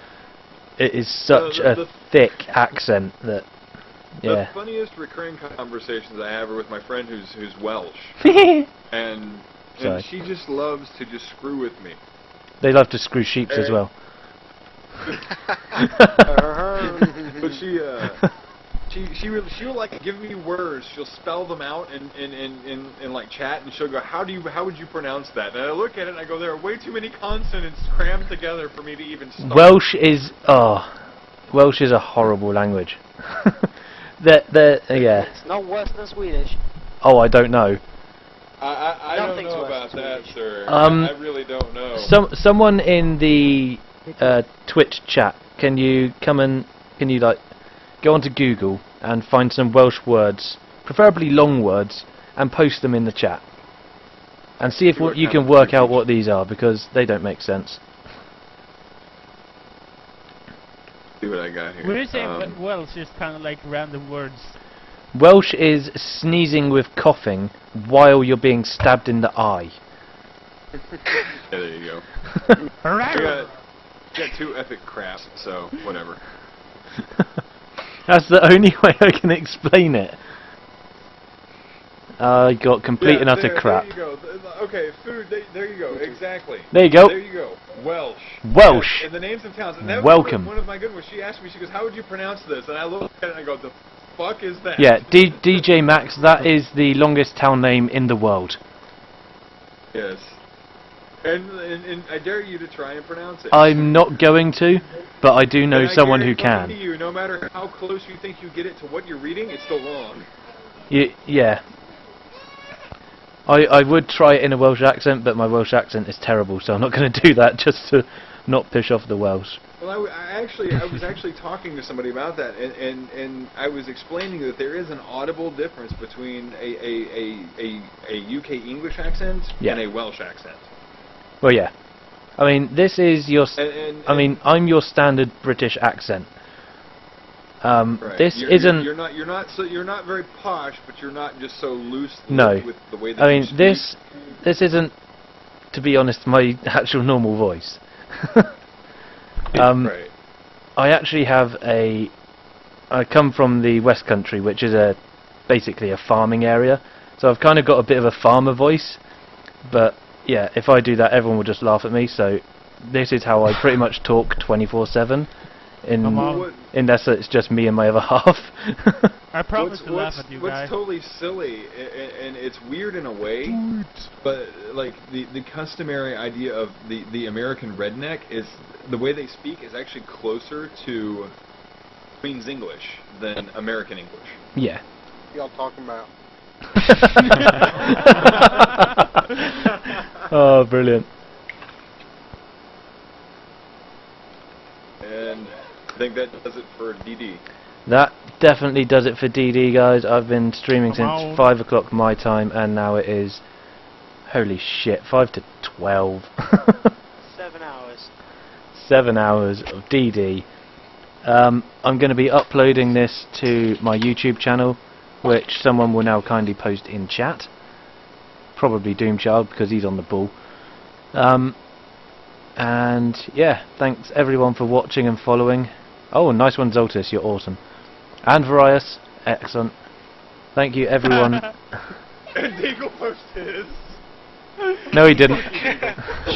Speaker 1: It is such a thick accent that. Yeah.
Speaker 4: The funniest recurring conversations I have are with my friend who's Welsh, and she just loves to just screw with me.
Speaker 1: They love to screw sheeps as well.
Speaker 4: But she'll like give me words. She'll spell them out in like chat, and she'll go, how would you pronounce that? And I look at it and I go, there are way too many consonants crammed together for me to even start.
Speaker 1: Welsh is a horrible language. Yeah.
Speaker 6: It's not worse than Swedish.
Speaker 1: Oh, I don't know.
Speaker 4: I don't know about that, sir. I really don't know.
Speaker 1: Someone in the Twitch chat, can you like go onto Google and find some Welsh words, preferably long words, and post them in the chat, and see if you can work out what these are, because they don't make sense.
Speaker 4: See what I got here.
Speaker 3: Would you say Welsh is kind of like random words?
Speaker 1: Welsh is sneezing with coughing while you're being stabbed in the eye.
Speaker 4: Yeah, there you go. You got two epic craps, so whatever.
Speaker 1: That's the only way I can explain it. I got complete and utter crap.
Speaker 4: There you go. Okay, food. There you go. Exactly.
Speaker 1: There you go.
Speaker 4: There you go. Welsh.
Speaker 1: Welsh.
Speaker 4: Yes, and the names of towns. And that was
Speaker 1: Welcome.
Speaker 4: one of my good ones. She asked me. She goes, "How would you pronounce this?" And I looked at it and I go, "The fuck is that?"
Speaker 1: Yeah, DJ Max. That is the longest town name in the world.
Speaker 4: Yes. And I dare you to try and pronounce it.
Speaker 1: I'm not going to, but I do know someone who can.
Speaker 4: You, no matter how close you think you get it to what you're reading, it's still wrong.
Speaker 1: Yeah. I would try it in a Welsh accent, but my Welsh accent is terrible, so I'm not going to do that just to not piss off the Welsh.
Speaker 4: Well, I was actually talking to somebody about that, and I was explaining that there is an audible difference between a UK English accent and a Welsh accent.
Speaker 1: Well, yeah. I mean, this is your... I mean, I'm your standard British accent.
Speaker 4: Right.
Speaker 1: This isn't...
Speaker 4: You're not very posh, but you're not just so loose with the way that
Speaker 1: I mean,
Speaker 4: you speak.
Speaker 1: this isn't, to be honest, my actual normal voice.
Speaker 4: Right.
Speaker 1: I actually have I come from the West Country, which is basically a farming area, so I've kind of got a bit of a farmer voice, but yeah, if I do that, everyone will just laugh at me, so this is how I pretty much talk 24/7, unless it's just me and my other half.
Speaker 3: I promise to laugh at you guys.
Speaker 4: What's totally silly, and it's weird in a way, but like the customary idea of the American redneck is the way they speak is actually closer to Queen's English than American English.
Speaker 1: Yeah.
Speaker 5: What y'all talking about?
Speaker 1: Oh, brilliant.
Speaker 4: And I think that does it for DD.
Speaker 1: That definitely does it for DD, guys. I've been streaming since 5 o'clock my time, and now it is, holy shit, 5 to 12.
Speaker 6: 7 hours.
Speaker 1: 7 hours of DD. I'm going to be uploading this to my YouTube channel, which someone will now kindly post in chat. Probably Doomchild, because he's on the ball. And yeah, thanks everyone for watching and following. Oh, nice one, Zoltus, you're awesome. And Varius, excellent. Thank you, everyone.
Speaker 4: And Deagle posted his.
Speaker 1: No, he didn't.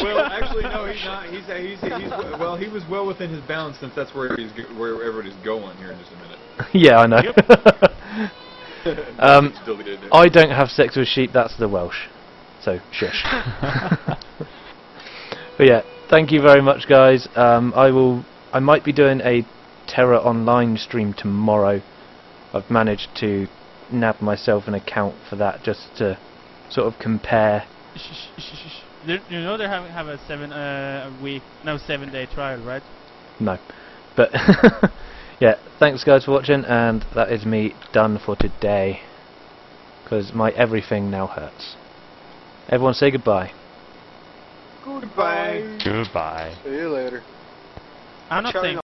Speaker 4: Well, actually, no, he's not. Well, he was well within his bounds, since that's where everybody's going here in just a minute.
Speaker 1: Yeah, I know. I don't have sex with sheep. That's the Welsh. So shush. But yeah, thank you very much, guys. I might be doing a Terra Online stream tomorrow. I've managed to nab myself an account for that, just to sort of compare.
Speaker 3: You know they have a 7-day trial, right?
Speaker 1: No, but yeah, thanks guys for watching, and that is me done for today, because my everything now hurts. Everyone say goodbye.
Speaker 5: Goodbye.
Speaker 9: Goodbye.
Speaker 5: See you later.
Speaker 3: I'm not saying